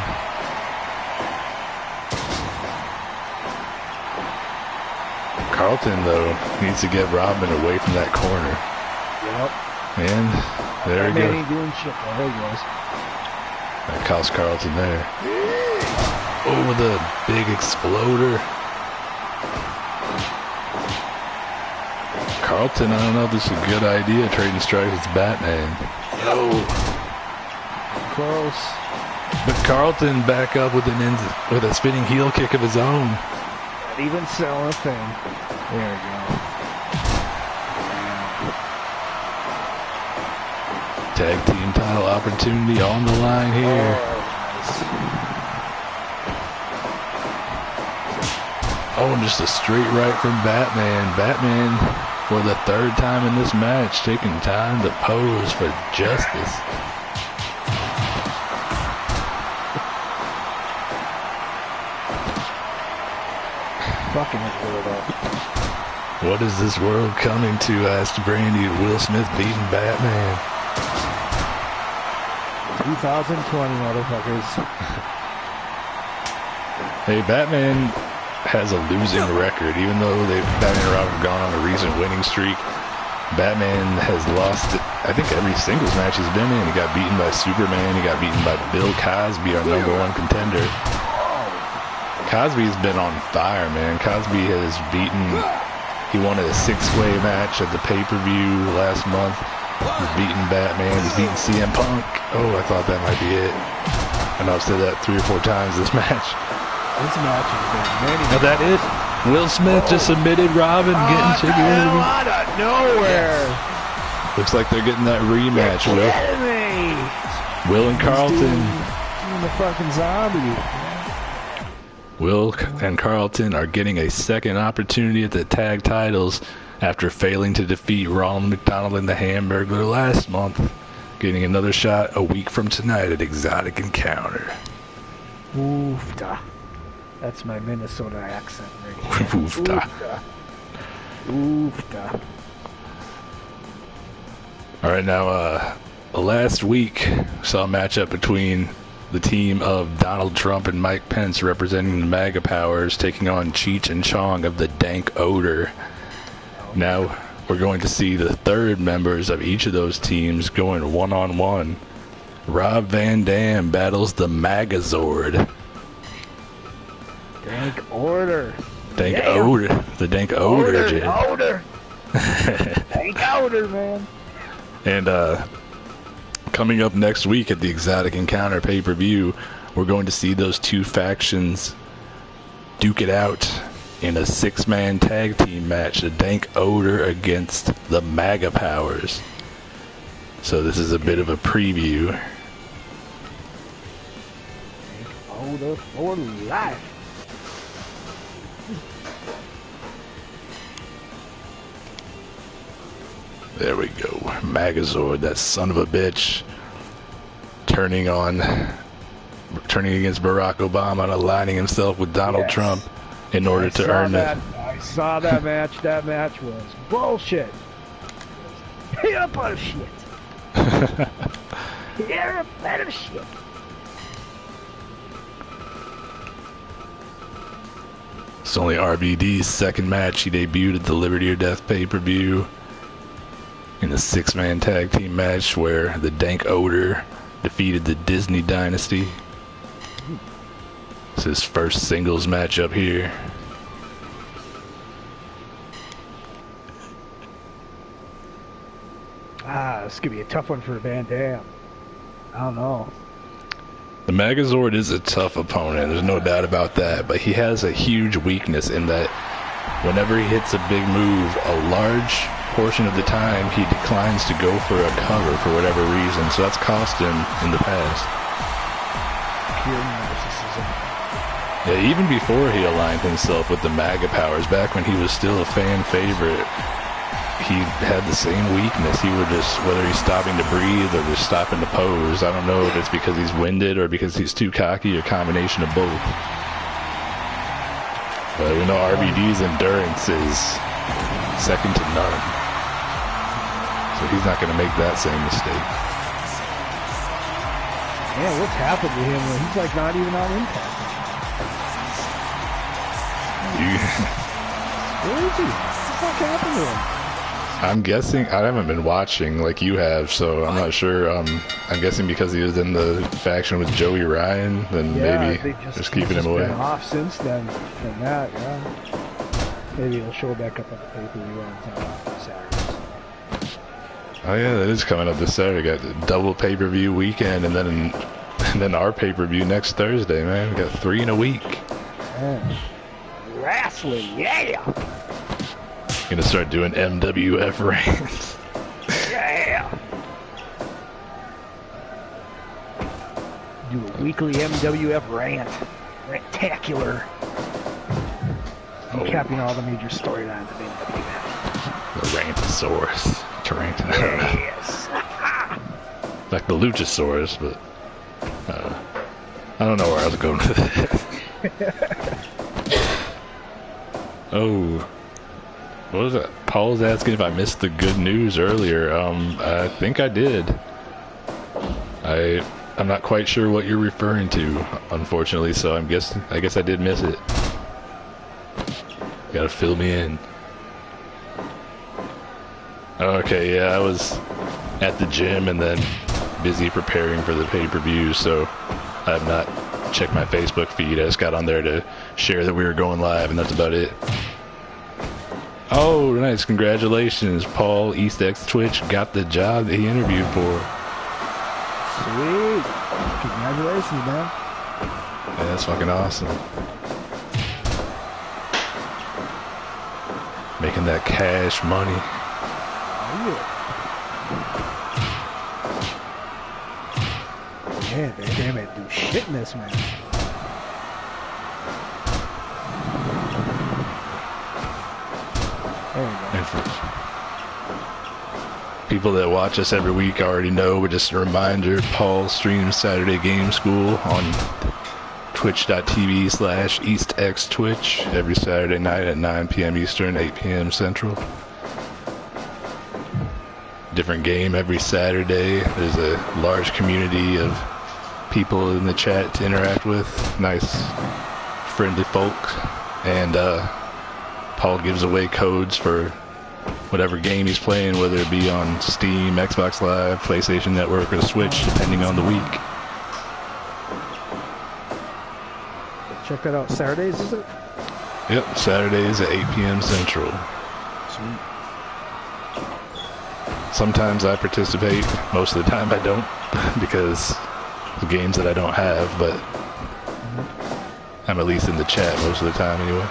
Carlton, though, needs to get Robin away from that corner. Yep. And there he goes. Ain't doing shit. There he goes. That cost Carlton there. Oh, with a big exploder. Carlton, I don't know if this is a good idea, trading strikes with Batman. Oh. Close. But Carlton back up with a spinning heel kick of his own. Not even selling a thing. There we go. Tag team title opportunity on the line here. Oh, and just a straight right from Batman. Batman, for the third time in this match, taking time to pose for justice. Fucking weirdo. What is this world coming to? Asked Brandy. Will Smith beating Batman. 2020, motherfuckers. Hey, Batman has a losing record, even though Batman and Robin have gone on a recent winning streak. Batman has lost, I think, every singles match he's been in. He got beaten by Superman. He got beaten by Bill Cosby, our #1 contender. Cosby's been on fire, man. Cosby has he won a 6-way match at the pay-per-view last month. He's beaten Batman. He's beaten CM Punk. Oh, I thought that might be it. I know I've said that 3 or 4 times this match. This match has been many. Now that it. Will Smith just submitted Robin, getting the hell out of nowhere. Looks like they're getting that rematch, Will. Will and Carlton. Doing the fucking zombie. Will and Carlton are getting a second opportunity at the tag titles after failing to defeat Ronald McDonald and the Hamburglar last month. Getting another shot a week from tonight at Exotic Encounter. Oofda. That's my Minnesota accent right here. Oofda. Oofda. All right, now, last week saw a matchup between the team of Donald Trump and Mike Pence representing the MAGA powers taking on Cheech and Chong of the Dank Odor. Now we're going to see the third members of each of those teams going one-on-one. Rob Van Dam battles the Magazord. Dank Order. Dank Odor. The Dank Odor, Jim. Odor. Dank Odor, man. And coming up next week at the Exotic Encounter pay-per-view, we're going to see those two factions duke it out in a 6-man tag team match, the Dank Odor against the MAGA powers. So this is a bit of a preview. Dank Odor for life. There we go. Magazord, that son of a bitch, turning against Barack Obama and aligning himself with Donald Trump in order to earn that. I saw that match. That match was bullshit. You're a pile of shit. You're a pile of shit. It's only RVD's second match. He debuted at the Liberty or Death pay-per-view in a 6-man tag team match where the Dank Odor defeated the Disney Dynasty. It's his first singles match up here. This could be a tough one for Van Dam. I don't know. The Magazord is a tough opponent, there's no doubt about that, but he has a huge weakness in that whenever he hits a big move, a large portion of the time he declines to go for a cover for whatever reason, so that's cost him in the past. Pure narcissism. Yeah, even before he aligned himself with the MAGA powers, back when he was still a fan favorite, he had the same weakness. He would just, whether he's stopping to breathe or just stopping to pose, I don't know if it's because he's winded or because he's too cocky or combination of both. But we know RVD's endurance is second to none. So he's not going to make that same mistake. Yeah, what's happened to him? He's like not even on Impact. Where is he? What the fuck happened to him? I'm guessing, I haven't been watching like you have, so I'm not sure. I'm guessing because he was in the faction with Joey Ryan, then maybe just keeping him away. Been off since then from that, yeah. Maybe he'll show back up on the pay-per-view on Saturday. Oh yeah, that is coming up this Saturday. Got the double pay-per-view weekend, and then our pay-per-view next Thursday, man. We got 3 in a week. Man. Wrestling, yeah! Gonna start doing MWF rants. Yeah! Do a weekly MWF rant. Rantacular. Recapping all the major storylines of MWF. The Rantosaurus. Tarantula. Yes! Like the Luchasaurus, but I don't know where I was going with it. Oh. What was that? Paul was asking if I missed the good news earlier. I think I did. I'm not quite sure what you're referring to, unfortunately, so I guess I did miss it. Gotta fill me in. Okay, yeah, I was at the gym and then busy preparing for the pay-per-view, so I have not checked my Facebook feed. I just got on there to share that we were going live, and that's about it. Oh, nice. Congratulations. Paul, EastX Twitch, got the job that he interviewed for. Sweet. Congratulations, man. Yeah, that's fucking awesome. Making that cash money. Man, they can't do shit in this match. There you go. And for people that watch us every week already know, but just a reminder, Paul streams Saturday Game School on twitch.tv/EastXTwitch every Saturday night at 9 p.m. Eastern, 8 p.m. Central. Different game every Saturday. There's a large community of people in the chat to interact with. Nice, friendly folk. And Paul gives away codes for whatever game he's playing, whether it be on Steam, Xbox Live, PlayStation Network, or Switch, depending on the week. Check that out. Saturdays, is it? Yep, Saturdays at 8 p.m. Central. Sweet. Sometimes I participate. Most of the time I don't, because the games that I don't have, but I'm at least in the chat most of the time anyway.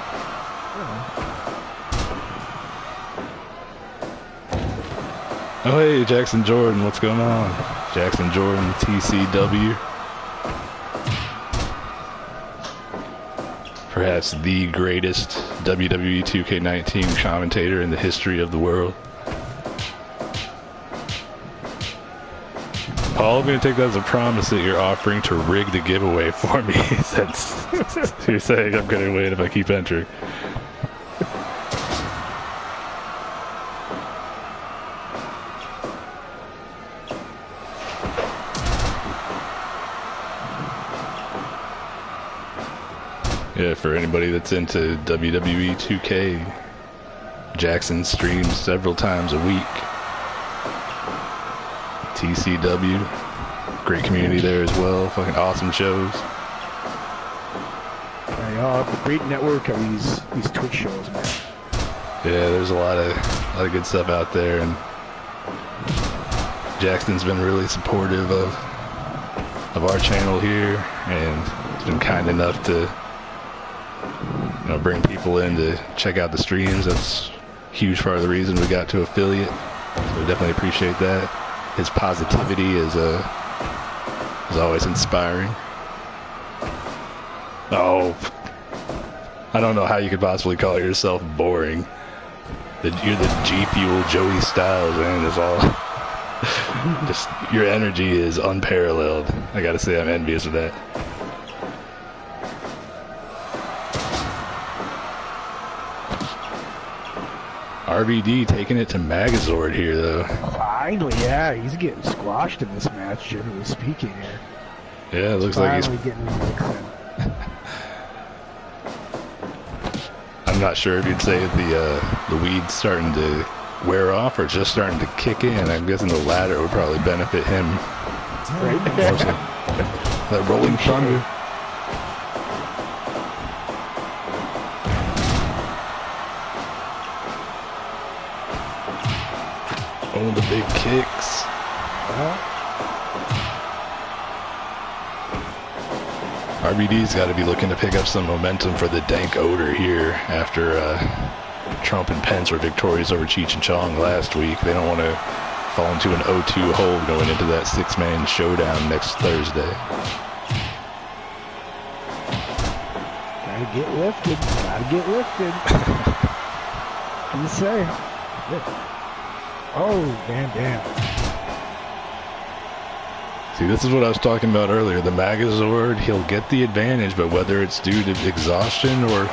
Oh, hey, Jackson Jordan, what's going on? Jackson Jordan, TCW. Perhaps the greatest WWE 2K19 commentator in the history of the world. Paul, I'm going to take that as a promise that you're offering to rig the giveaway for me, since you're saying I'm going to win if I keep entering. Yeah, for anybody that's into WWE 2K, Jackson streams several times a week. TCW, great community there as well. Fucking awesome shows. Great network of these Twitch shows, man. Yeah, there's a lot of good stuff out there, and Jackson's been really supportive of our channel here, and he's been kind enough to bring people in to check out the streams. That's a huge part of the reason we got to affiliate. So we definitely appreciate that. His positivity is always inspiring. Oh, I don't know how you could possibly call yourself boring. You're the G Fuel Joey Styles, man. It's all just your energy is unparalleled. I gotta say, I'm envious of that. RVD taking it to Megazord here, though. Finally, yeah, he's getting squashed in this match, generally speaking here. Yeah, it looks like he's getting his mix in. I'm not sure if you'd say the weed's starting to wear off or just starting to kick in. I'm guessing the latter would probably benefit him. Right? That rolling thunder. Oh, the big kicks. RBD's got to be looking to pick up some momentum for the dank odor here after Trump and Pence were victorious over Cheech and Chong last week. They don't want to fall into an 0-2 hole going into that six-man showdown next Thursday. Gotta get lifted. Gotta get lifted. What do you say? Oh, damn. See, this is what I was talking about earlier. The Megazord, he'll get the advantage, but whether it's due to exhaustion or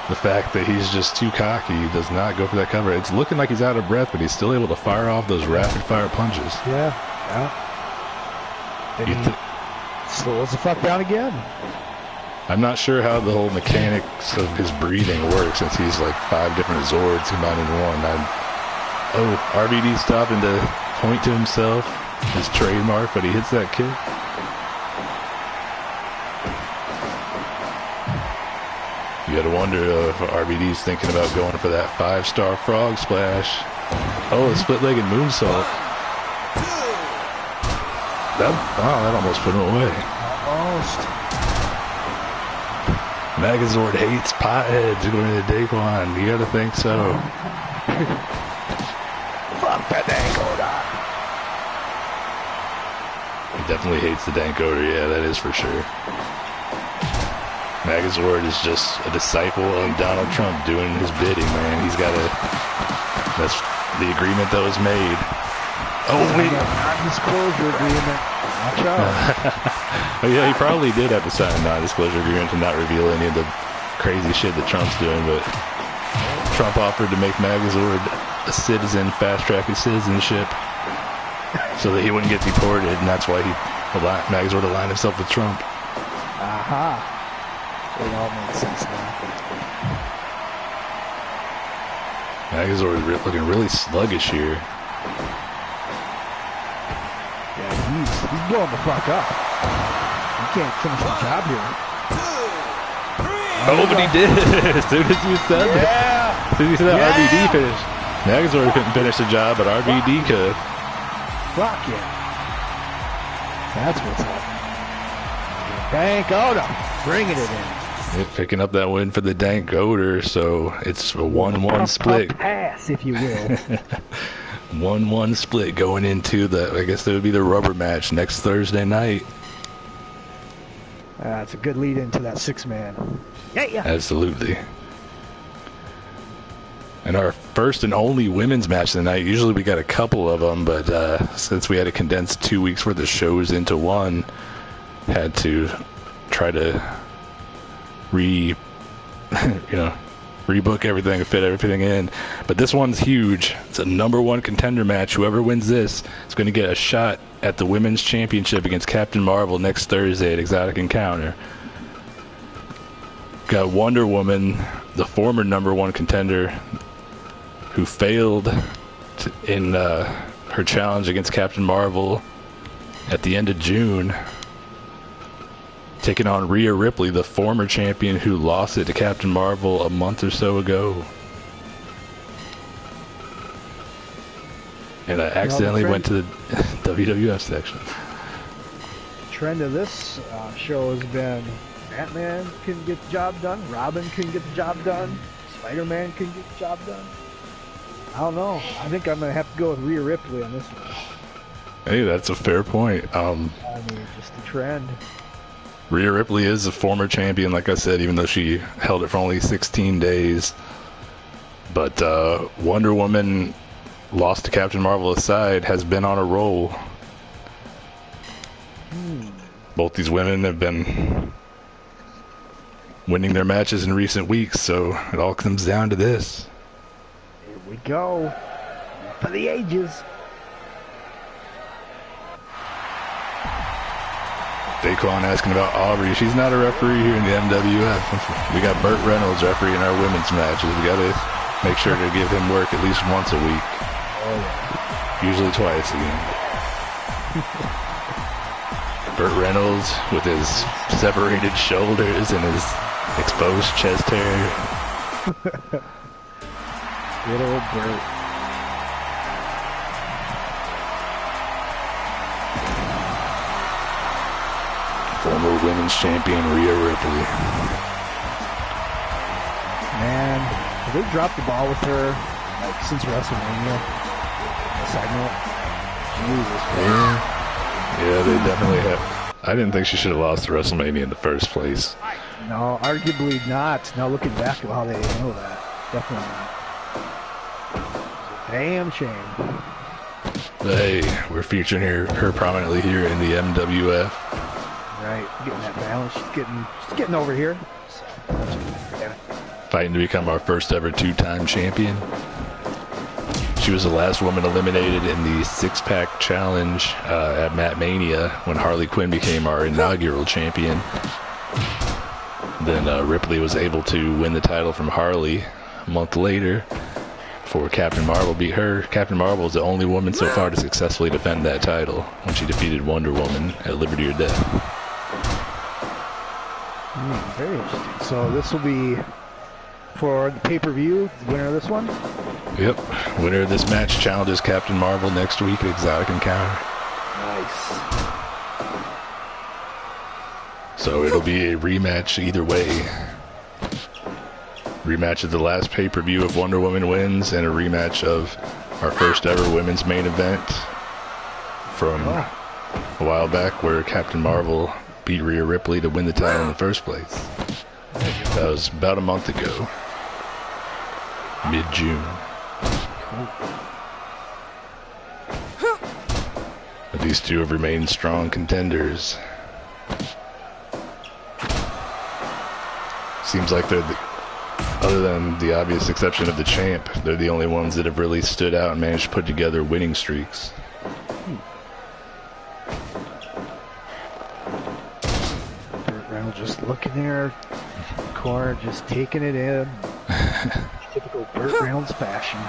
the fact that he's just too cocky, he does not go for that cover. It's looking like he's out of breath, but he's still able to fire off those rapid-fire punches. Yeah. And he slows the fuck down again. I'm not sure how the whole mechanics of his breathing works, since he's like 5 different Zords combined in one. RVD stopping to point to himself, his trademark, but he hits that kick. You gotta wonder if RVD's thinking about going for that 5-star frog splash. Oh, a split-legged moonsault. That almost put him away. Almost. Megazord hates potheads going to Daquan. You gotta think so. Fuck the dank odor. He definitely hates the dank odor. Yeah, that is for sure. Megazord is just a disciple of Donald Trump doing his bidding, man. He's got to... That's the agreement that was made. Oh, wait. Non-disclosure agreement. Watch out. Oh, yeah, he probably did have to sign a non-disclosure agreement to not reveal any of the crazy shit that Trump's doing, but Trump offered to make Megazord a citizen, fast-track his citizenship so that he wouldn't get deported, and that's why Megazord aligned himself with Trump. Aha. It all makes sense now. Megazord is looking really sluggish here. Yeah, he's blowing the fuck up. He can't finish the job here. Oh, but he did. As soon as you said that. As soon as you said that RVD finished. Megazord couldn't finish the job, but RVD could. Fuck yeah. That's what's up. Dank odor. Bringing it in. Picking up that win for the dank odor, so it's a 1-1 split. Pass, if you will. 1-1 split going into the, I guess that would be the rubber match next Thursday night. It's a good lead into that 6-man. Yeah. Absolutely. And our first and only women's match of the night. Usually we got a couple of them, but since we had to condense 2 weeks worth of shows into one, had to try to rebook everything and fit everything in. But this one's huge. It's a #1 contender match. Whoever wins this is going to get a shot at the women's championship against Captain Marvel next Thursday at Exotic Encounter. Got Wonder Woman, the former #1 contender, who failed in her challenge against Captain Marvel at the end of June, taking on Rhea Ripley, the former champion who lost it to Captain Marvel a month or so ago. And I accidentally went to the WWF section. The trend of this show has been Batman couldn't get the job done, Robin couldn't get the job done, Spider-Man couldn't get the job done. I don't know. I think I'm going to have to go with Rhea Ripley on this one. Hey, that's a fair point. I mean, just the trend. Rhea Ripley is a former champion, like I said, even though she held it for only 16 days. But Wonder Woman, lost to Captain Marvel aside, has been on a roll. Both these women have been winning their matches in recent weeks, so it all comes down to this. Here we go. For the ages. Daquan asking about Aubrey. She's not a referee here in the MWF. We got Burt Reynolds refereeing our women's matches. We got to make sure to give him work at least once a week. Oh, yeah. Usually twice again. Burt Reynolds with his separated shoulders and his exposed chest hair. Good old Burt. Former women's champion Rhea Ripley. Man, have they dropped the ball with her like since WrestleMania? Side note. Jesus Christ. Yeah, they definitely have. I didn't think she should have lost to WrestleMania in the first place. No, arguably not. Now looking back at how they handle that, definitely not. Damn shame. But hey, we're featuring her prominently here in the MWF. Right, getting that balance. She's getting over here. So, Fighting to become our first ever 2-time champion. She was the last woman eliminated in the 6-pack challenge at Matt Mania when Harley Quinn became our inaugural champion. Then Ripley was able to win the title from Harley a month later before Captain Marvel beat her. Captain Marvel is the only woman so far to successfully defend that title when she defeated Wonder Woman at Liberty or Death. Very interesting. So this will be for the pay-per-view. The winner of this one? Yep. Winner of this match challenges Captain Marvel next week at Exotic Encounter. Nice. So it'll be a rematch either way. Rematch of the last pay-per-view of Wonder Woman wins, and a rematch of our first ever women's main event from a while back where Captain Marvel beat Rhea Ripley to win the title in the first place. That was about a month ago. Mid-June. But these two have remained strong contenders. Seems like they're other than the obvious exception of the champ, they're the only ones that have really stood out and managed to put together winning streaks. Burt Reynolds just looking there, corner, just taking it in. Typical Burt Reynolds fashion.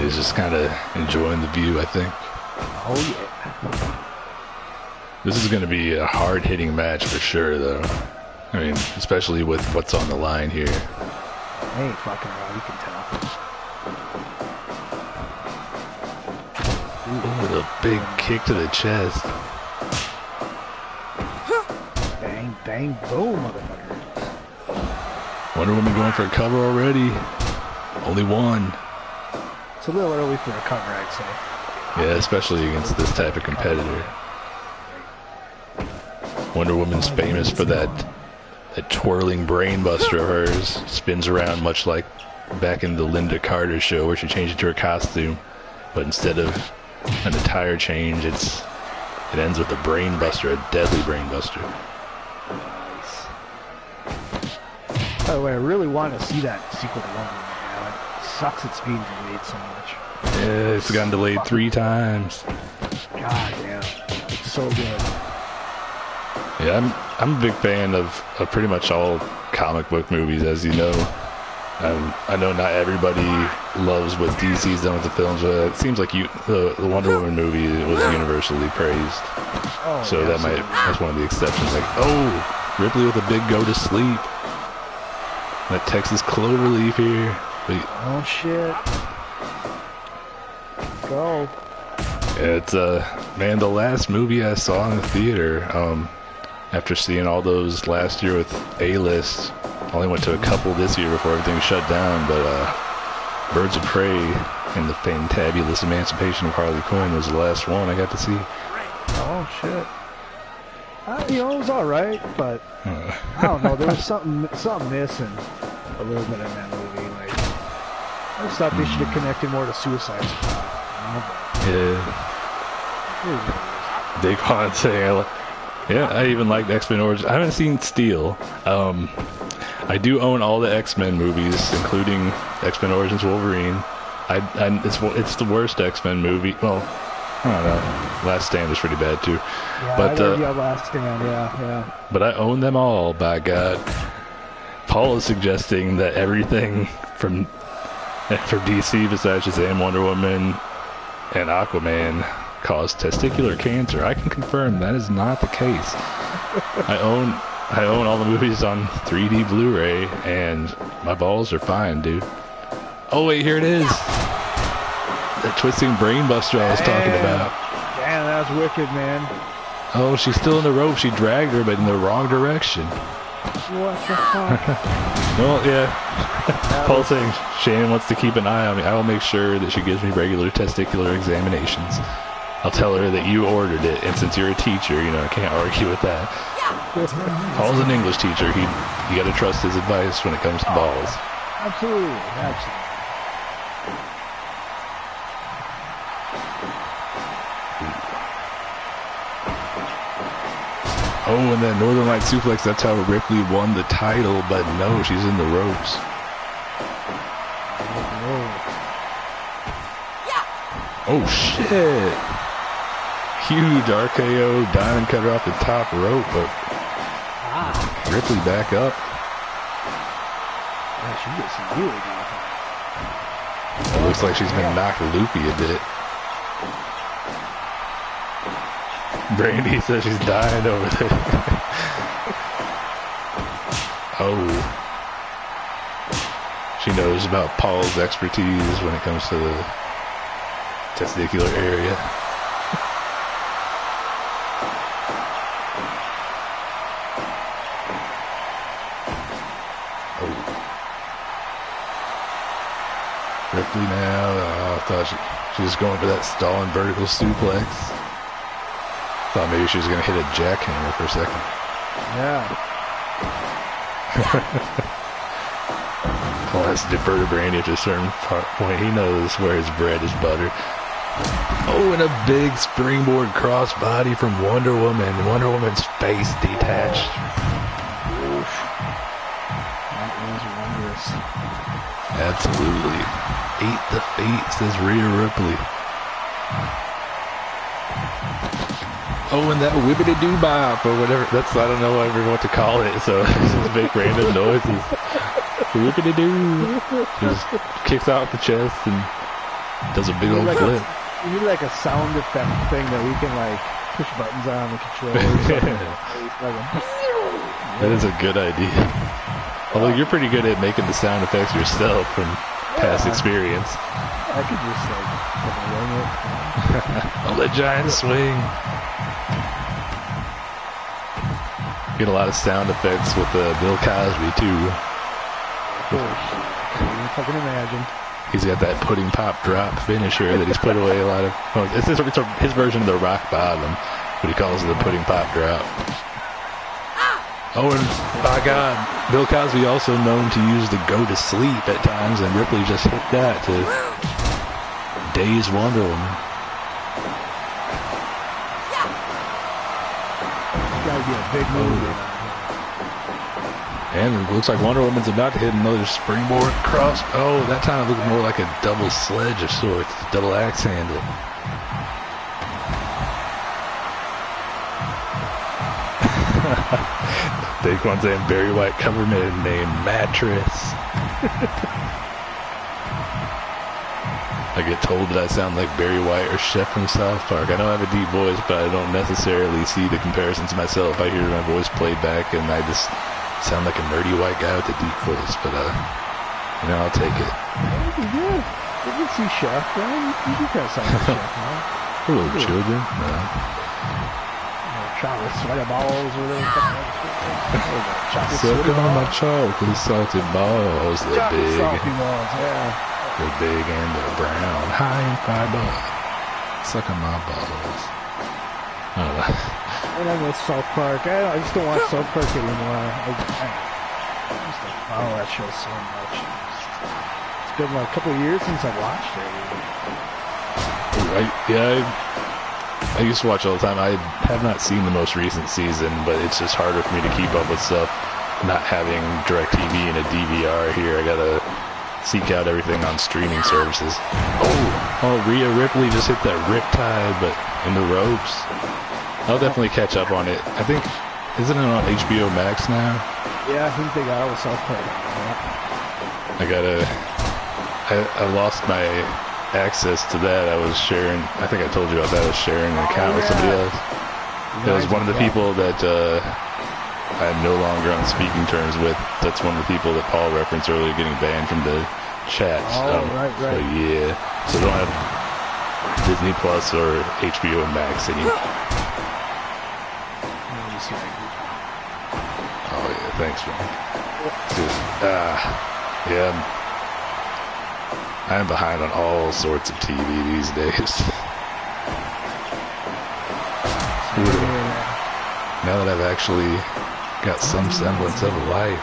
He's just kind of enjoying the view, I think. Oh, yeah. This is going to be a hard-hitting match for sure, though. I mean, especially with what's on the line here. They ain't fucking around, you can tell. Ooh, a big kick to the chest. Bang, bang, boom, motherfucker. Wonder Woman going for a cover already. Only one. It's a little early for a cover, I'd say. Yeah, especially against this type of competitor. Wonder Woman's famous for that twirling brainbuster of hers. Spins around much like back in the Linda Carter show where she changed into her costume. But instead of an attire change, it ends with a brainbuster, a deadly brainbuster. Nice. By the way, I really want to see that sequel to Wonder Woman. Yeah, it sucks it's being delayed so much. Yeah, it's gotten delayed 3 times. God damn. It's so good. Yeah, I'm a big fan of pretty much all comic book movies, as you know. I know not everybody loves what DC's done with the films, but it seems like the Wonder Woman movie was universally praised. Oh, So that's one of the exceptions. Like, oh, Ripley with a big go to sleep. That Texas Cloverleaf here. But, oh shit. Go. it's man, the last movie I saw in the theater, after seeing all those last year with A-List, only went to a couple this year before everything shut down, but Birds of Prey and the Fantabulous Emancipation of Harley Quinn was the last one I got to see. Oh shit. It was alright, but I don't know, there was something missing a little bit in that movie. Like, I just thought they should have connected more to Suicide Squad. Yeah. Big Pond saying, yeah, I even liked X-Men Origins. I haven't seen Steel. I do own all the X-Men movies, including X-Men Origins Wolverine. It's the worst X-Men movie. Well, I don't know. Last Stand was pretty bad too. Yeah, but Last Stand, yeah. But I own them all, by God. Paul is suggesting that everything from DC besides Shazam, Wonder Woman, and Aquaman caused testicular cancer. I can confirm that is not the case. I own all the movies on 3D Blu-ray, and my balls are fine, dude. Oh wait, here it is. That twisting brainbuster I was talking about. Damn, that was wicked, man. Oh, she's still in the rope. She dragged her, but in the wrong direction. What the fuck? Well, yeah. Paul saying Shannon wants to keep an eye on me. I will make sure that she gives me regular testicular examinations. I'll tell her that you ordered it, and since you're a teacher, I can't argue with that. Paul's an English teacher. You got to trust his advice when it comes to balls. Absolutely. Oh, and then Northern Light Suplex, that's how Ripley won the title, but no, she's in the ropes. Oh, shit. Huge RKO, diamond cutter off the top rope, but Ripley back up. Yeah, she gets some really good. It looks like she's been knocked loopy a bit. Brandy says she's dying over there. Oh. She knows about Paul's expertise when it comes to the testicular area. Ripley now. Oh, I thought she was going for that stalling vertical suplex. Thought maybe she was going to hit a jackhammer for a second. Yeah. Cole has to defer to Brandy at a certain point. He knows where his bread is buttered. Oh, and a big springboard crossbody from Wonder Woman. Wonder Woman's face detached. Oof. That was wondrous. Absolutely. Eat the feet, says Rhea Ripley. Oh, and that whippity-doo bop or whatever. That's, I don't know what to call it. So just make random noises. Whippity-doo. Just kicks out the chest and does a big old flip. You need like a sound effect thing that we can like push buttons on the controller. That is a good idea. Although you're pretty good at making the sound effects yourself from past experience. I could just like wing it. Oh, the giant swing. Get a lot of sound effects with Bill Cosby too. Holy shit. I can fucking imagine. He's got that pudding pop drop finisher that he's put away a lot of. Well, it's his version of the rock bottom, but he calls it the pudding pop drop. Oh, and by God, Bill Cosby also known to use the go to sleep at times, and Ripley just hit that to daze Wonder Woman. Gotta be a big movie. And it looks like Wonder Woman's about to hit another springboard cross. Oh, that time it looked more like a double sledge of sorts. Double axe handle. Daquan saying Barry White cover name Mattress. I get told that I sound like Barry White or Chef from South Park. I know I have a deep voice, but I don't necessarily see the comparisons myself. I hear my voice played back and I just sound like a nerdy white guy with a deep voice, but I'll take it. Yeah, you can see Chef, right? You do kind of sound like Chef, huh? For little children, no. Chocolate sweaty balls or whatever. Suck on my chocolate salted balls. They're big. Salty balls, yeah. They're big and they're brown. High in fiber. Suck on my balls. I don't know. And I miss South Park. I just don't watch South Park anymore. I just don't follow that show so much. It's been like a couple of years since I watched it. I used to watch all the time. I have not seen the most recent season, but it's just harder for me to keep up with stuff. Not having DirecTV and a DVR here, I gotta seek out everything on streaming services. Oh, Rhea Ripley just hit that riptide, but in the ropes. I'll definitely catch up on it. I think, isn't it on HBO Max now? Yeah, I think they got it with South Park. I lost my access to that. I was sharing, I think I told you about that. I was sharing an account with somebody else. It was one of the people that I'm no longer on speaking terms with. That's one of the people that Paul referenced earlier getting banned from the chat. Right. So yeah. So I don't have Disney Plus or HBO Max anymore. Oh yeah, thanks, man. Yeah. I'm behind on all sorts of TV these days. Now that I've actually got some semblance of a life,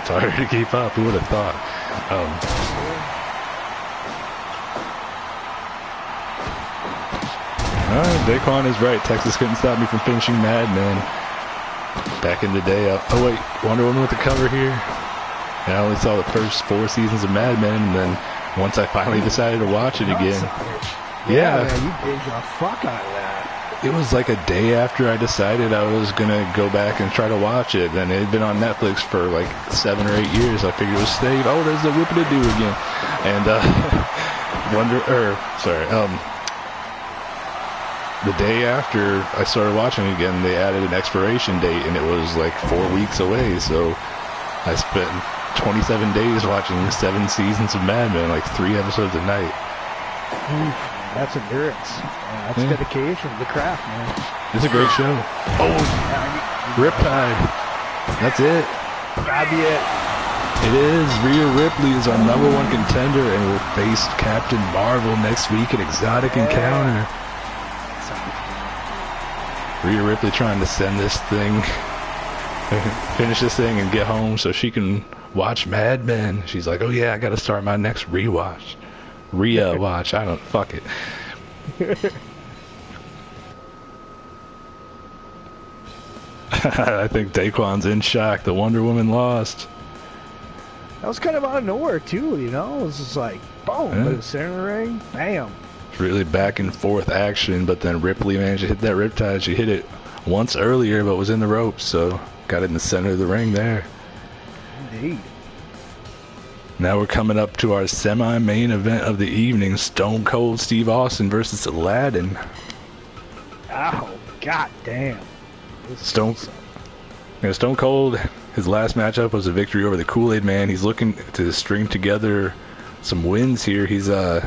it's harder to keep up. Who would have thought? Daquan is right. Texas couldn't stop me from finishing Mad Men. Back in the day. Oh wait, Wonder Woman with the cover here. And I only saw the first 4 seasons of Mad Men, and then once I finally decided to watch it again. Yeah, you binged the fuck out of that. It was like a day after I decided I was gonna go back and try to watch it, and it had been on Netflix for like 7 or 8 years. I figured it was saved. Oh, there's the whippity-doo again. And the day after I started watching it again, they added an expiration date, and it was like 4 weeks away. So I spent 27 days watching 7 seasons of Mad Men, like 3 episodes a night. That's endurance. That's dedication to the craft, man. It's a great show. Oh, Riptide. That's it. Gotta be it. It is. Rhea Ripley is our #1 contender and will face Captain Marvel next week at Exotic Encounter. Rhea Ripley trying to send this thing, finish this thing and get home so she can watch Mad Men. She's like, oh yeah, I gotta start my next Rhea watch. Fuck it. I think Daquan's in shock. The Wonder Woman lost. That was kind of out of nowhere too, you know? It was just like, boom, Yeah. the center of the ring, bam. It's really back and forth action, but then Ripley managed to hit that riptide. She hit it once earlier, but was in the ropes, so got it in the center of the ring there. Indeed. Now we're coming up to our semi-main event of the evening, Stone Cold Steve Austin versus Aladdin. Oh, god damn. Stone Cold, his last matchup was a victory over the Kool-Aid Man. He's looking to string together some wins here. He's been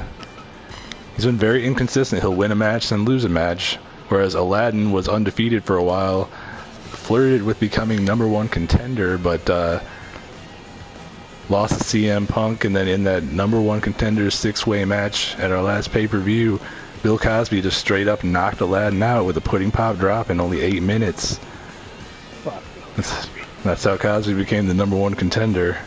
very inconsistent. He'll win a match, then lose a match. Whereas Aladdin was undefeated for a while, flirted with becoming #1 contender, but lost to CM Punk, and then in that #1 contender 6-way match at our last pay-per-view, Bill Cosby just straight up knocked Aladdin out with a pudding pop drop in only 8 minutes. Fuck. That's how Cosby became the #1 contender.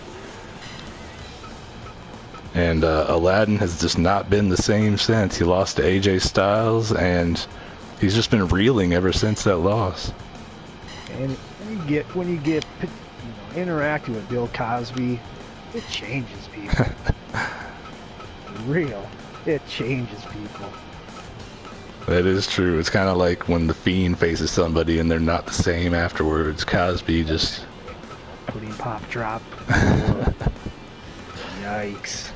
And Aladdin has just not been the same since. He lost to AJ Styles, and he's just been reeling ever since that loss. And when you get interacting with Bill Cosby, it changes people. Real. It changes people. That is true. It's kind of like when the Fiend faces somebody and they're not the same afterwards. Cosby just... Pudding pop drop. Yikes.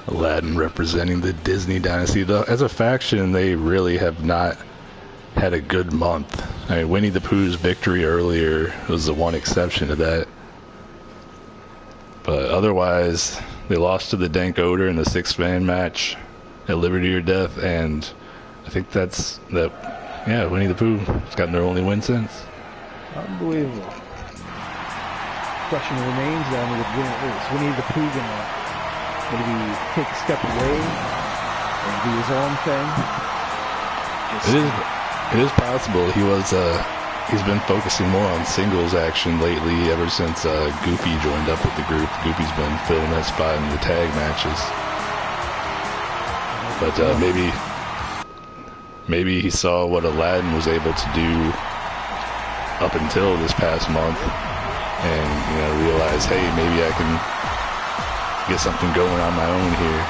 Aladdin representing the Disney dynasty. As a faction, they really have not had a good month. I mean, Winnie the Pooh's victory earlier was the one exception to that. But otherwise, they lost to the Dank Odor in the 6-man match at Liberty or Death, and I think that's that. Yeah, Winnie the Pooh has gotten their only win since. Unbelievable. Question remains then, is Winnie the Pooh gonna maybe take a step away and do his own thing? It is possible. He's been focusing more on singles action lately ever since Goofy joined up with the group. Goofy's been filling that spot in the tag matches. But maybe he saw what Aladdin was able to do up until this past month and realized, hey, maybe I can get something going on my own here.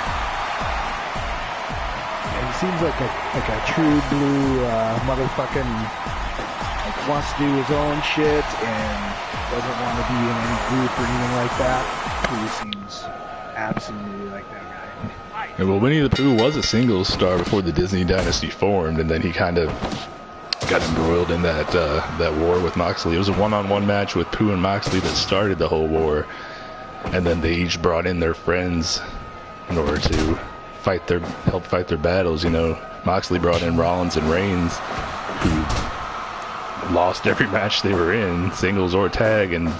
He seems like a true blue motherfucking, wants to do his own shit and doesn't want to be in any group or anything like that. He seems absolutely like that guy. Yeah, well, Winnie the Pooh was a singles star before the Disney dynasty formed, and then he kind of got embroiled in that war with Moxley. It was a one-on-one match with Pooh and Moxley that started the whole war, and then they each brought in their friends in order to help fight their battles. Moxley brought in Rollins and Reigns, who lost every match they were in, singles or tag, and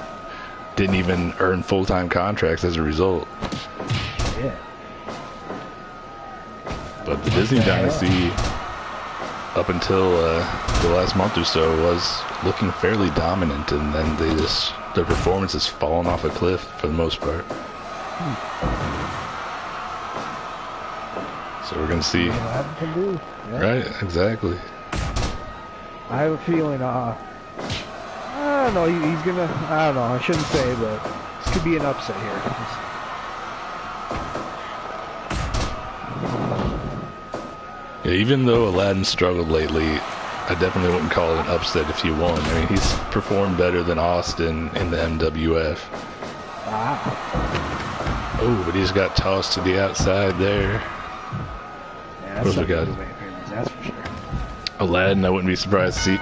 didn't even earn full-time contracts as a result. Yeah. But the Disney dynasty, up until the last month or so, was looking fairly dominant, and then their performance has fallen off a cliff for the most part. So we're gonna see. What can do. Yeah. Right, exactly. I have a feeling, I don't know, he's gonna, I don't know, I shouldn't say, but this could be an upset here. Yeah, even though Aladdin struggled lately, I definitely wouldn't call it an upset if he won. I mean, he's performed better than Austin in the MWF. Wow. Oh, but he's got tossed to the outside there. Yeah, What have we got? That's for sure. Aladdin, I wouldn't be surprised to see.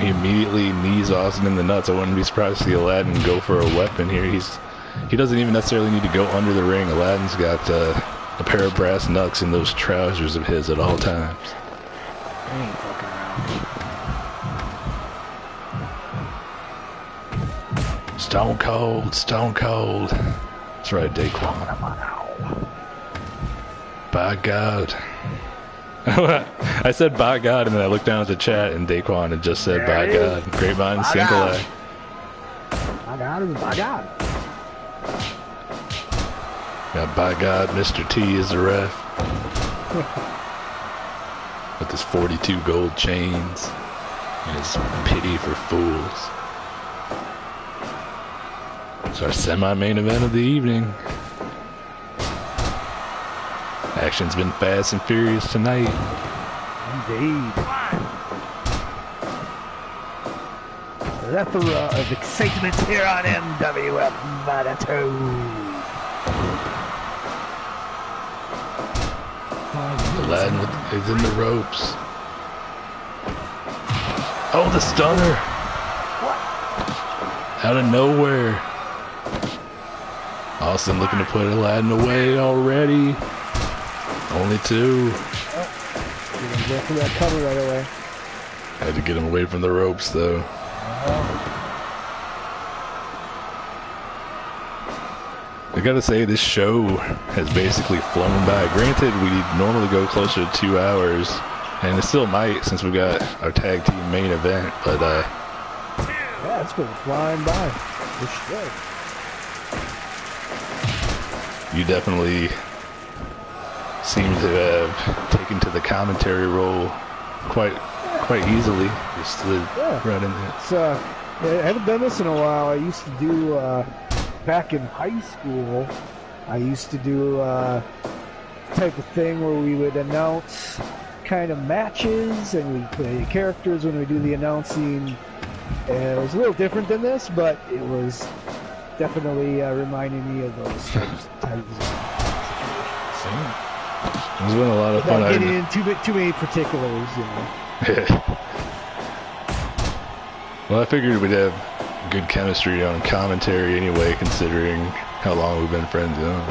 He immediately knees Austin in the nuts. I wouldn't be surprised to see Aladdin go for a weapon here. He doesn't even necessarily need to go under the ring. Aladdin's got a pair of brass knucks in those trousers of his at all times. He ain't fucking around. Stone Cold, Stone Cold. That's right, Daquan. By God. I said by God, and then I looked down at the chat, and Daquan had just said by God. Great minds think alike. By God is by God. Yeah, by God, Mr. T is the ref. With his 42 gold chains and his pity for fools. It's our semi-main event of the evening. Action's been fast and furious tonight. Indeed. Plethora of excitement here on MWF Mattitude. Aladdin is in the ropes. Oh, the stunner! What? Out of nowhere. Austin looking to put Aladdin away already. Only two. Oh, go for that cover right away. Had to get him away from the ropes, though. I gotta say, this show has basically flown by. Granted, we normally go closer to 2 hours, and it still might since we got our tag team main event, but yeah, it's been flying by. For sure. You definitely seem to have taken to the commentary role quite easily. You slid right in there. I haven't done this in a while. I used to do back in high school. I used to do type of thing where we would announce kind of matches and we play characters when we do the announcing. It was a little different than this, but it was definitely reminding me of those types of situations. It's been a lot of fun. Without getting into too many particulars, you know. Well, I figured we'd have good chemistry on commentary anyway, considering how long we've been friends, you know.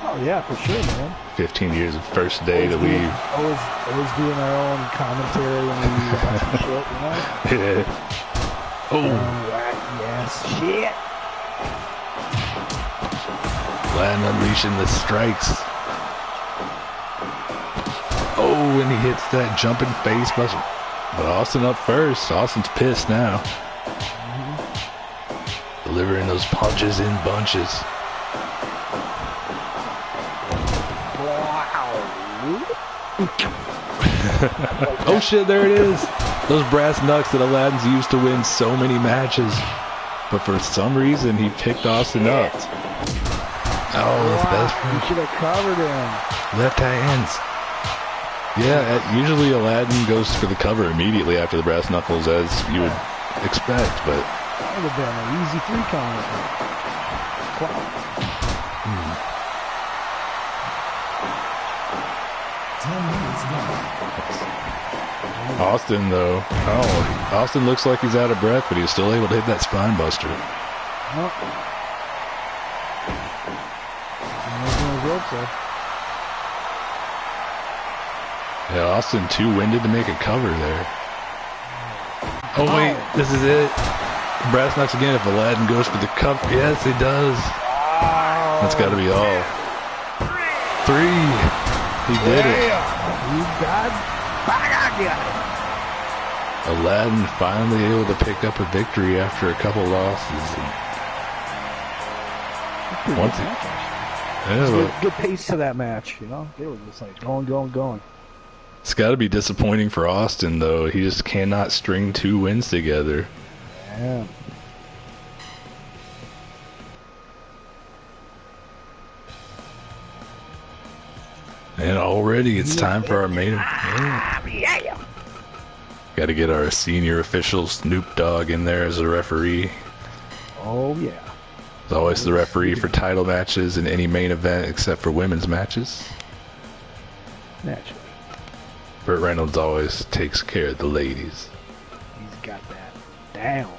Oh yeah, for sure, man. 15 years of first day that we always doing our own commentary when we watch the shit, you know. Yeah. Oh. Yes, shit. Aladdin unleashing the strikes. Oh, and he hits that jumping face buster. But Austin up first. Austin's pissed now. Delivering those punches in bunches. Oh shit, there it is. Those brass knucks that Aladdin's used to win so many matches. But for some reason, he picked Austin up. Oh, that's best friend. You should have covered him. Left hands. Yeah, usually Aladdin goes for the cover immediately after the brass knuckles, as you would expect, but... That would have been an easy 3 count. Wow. 10 minutes left. Austin, though. Oh, Austin looks like he's out of breath, but he's still able to hit that spine buster. Oh. Yeah, Austin too winded to make a cover there. Oh wait, this is it. Brass knucks again if Aladdin goes for the cover. Yes, he does. That's got to be all. 3. He did it. You got it. Aladdin finally able to pick up a victory after a couple losses. Good pace to that match, you know? It was just like going. It's got to be disappointing for Austin, though. He just cannot string 2 wins together. Yeah. And already it's time for our main event. Yeah. Got to get our senior official Snoop Dogg in there as a referee. Oh, yeah. He's always the referee for title matches in any main event except for women's matches. Naturally. Burt Reynolds always takes care of the ladies. He's got that down.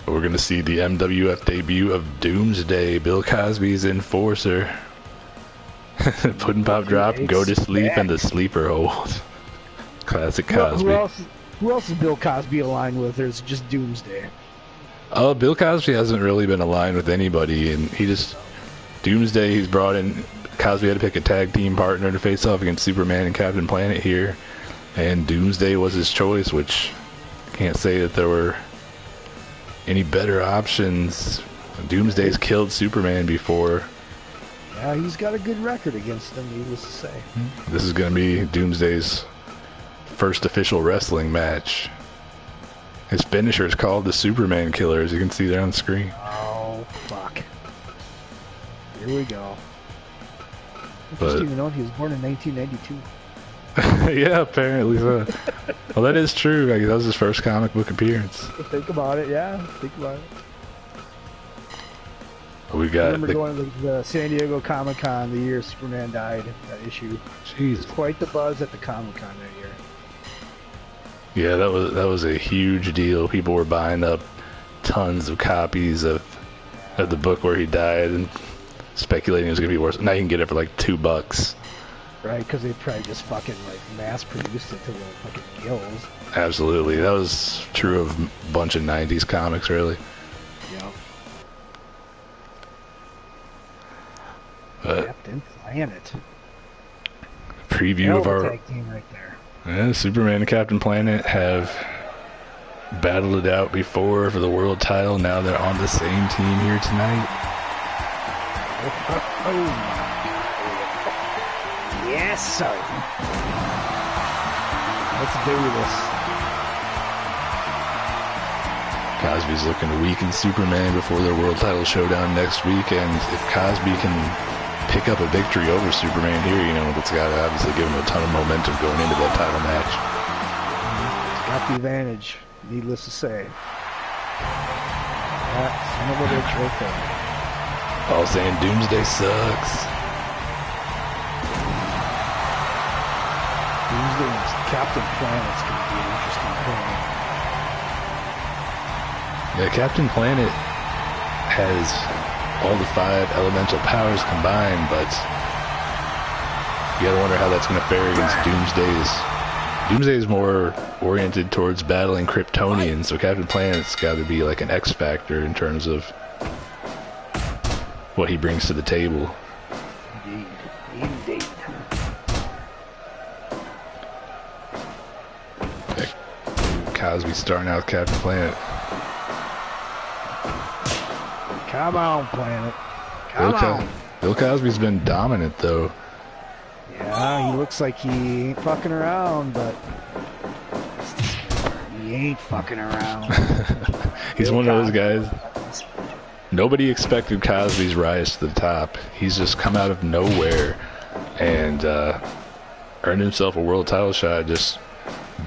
We're going to see the MWF debut of Doomsday, Bill Cosby's enforcer. Puddin' Pop drop, go to sleep, and the sleeper hold. Classic Cosby. Who else is Bill Cosby aligned with, or is it just Doomsday? Bill Cosby hasn't really been aligned with anybody, and Doomsday, he's brought in. Cosby had to pick a tag team partner to face off against Superman and Captain Planet here, and Doomsday was his choice, which I can't say that there were any better options. Doomsday's killed Superman before. Yeah, he's got a good record against them, needless to say. This is going to be Doomsday's first official wrestling match. His finisher is called the Superman Killer, as you can see there on the screen. Oh, fuck. Here we go. I But, just even know he was born in 1992. yeah, apparently so. Well, that is true. I guess that was his first comic book appearance. Think about it, yeah. Think about it. We I got remember going to the San Diego Comic-Con the year Superman died, that issue. Jeez. Quite the buzz at the Comic-Con that year. Yeah, that was a huge deal. People were buying up tons of copies of the book where he died and speculating it was gonna be worse. Now you can get it for like $2. Right, because they probably just fucking like mass-produced it to the fucking gills. Absolutely, that was true of a bunch of '90s comics, really. Yeah. But Captain Planet. preview of our tag team right there. yeah, Superman and Captain Planet have battled it out before for the world title. Now they're on the same team here tonight. Oh. Yes, sir. Let's do this. Cosby's looking to weaken Superman before their world title showdown next week, and if Cosby can pick up a victory over Superman here, you know, that's got to obviously give him a ton of momentum going into that title match. He's got the advantage, needless to say. That son of a bitch right there. All saying Doomsday sucks. Doomsday and Captain Planet's going to be an interesting thing. Yeah, Captain Planet has all the 5 elemental powers combined, but you gotta wonder how that's going to fare against Doomsday's. Doomsday is more oriented towards battling Kryptonians, so Captain Planet's got to be like an X factor in terms of what he brings to the table. Indeed. Indeed. Cosby starting out with Captain Planet. Come on, Planet. Come on. Bill Cosby's been dominant, though. Yeah, he looks like he ain't fucking around, but he ain't fucking around. He's Bill one of those Cosby. guys. Nobody expected Cosby's rise to the top. He's just come out of nowhere and earned himself a world title shot, just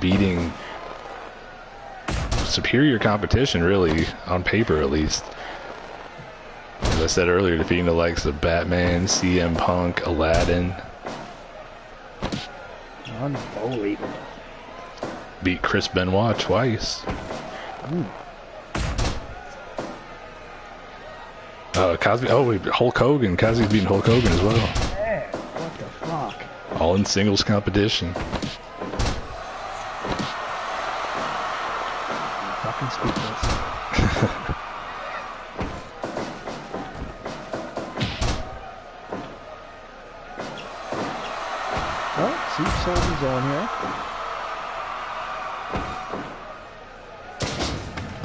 beating superior competition, really, on paper at least. As I said earlier, defeating the likes of Batman, CM Punk, Aladdin. Unbelievable. Beat Chris Benoit twice. Ooh. Cosby. Oh, wait, Hulk Hogan. Cosby's beating Hulk Hogan as well. Yeah, what the fuck? All in singles competition. Fucking speechless. Well, see, Soldier's on here.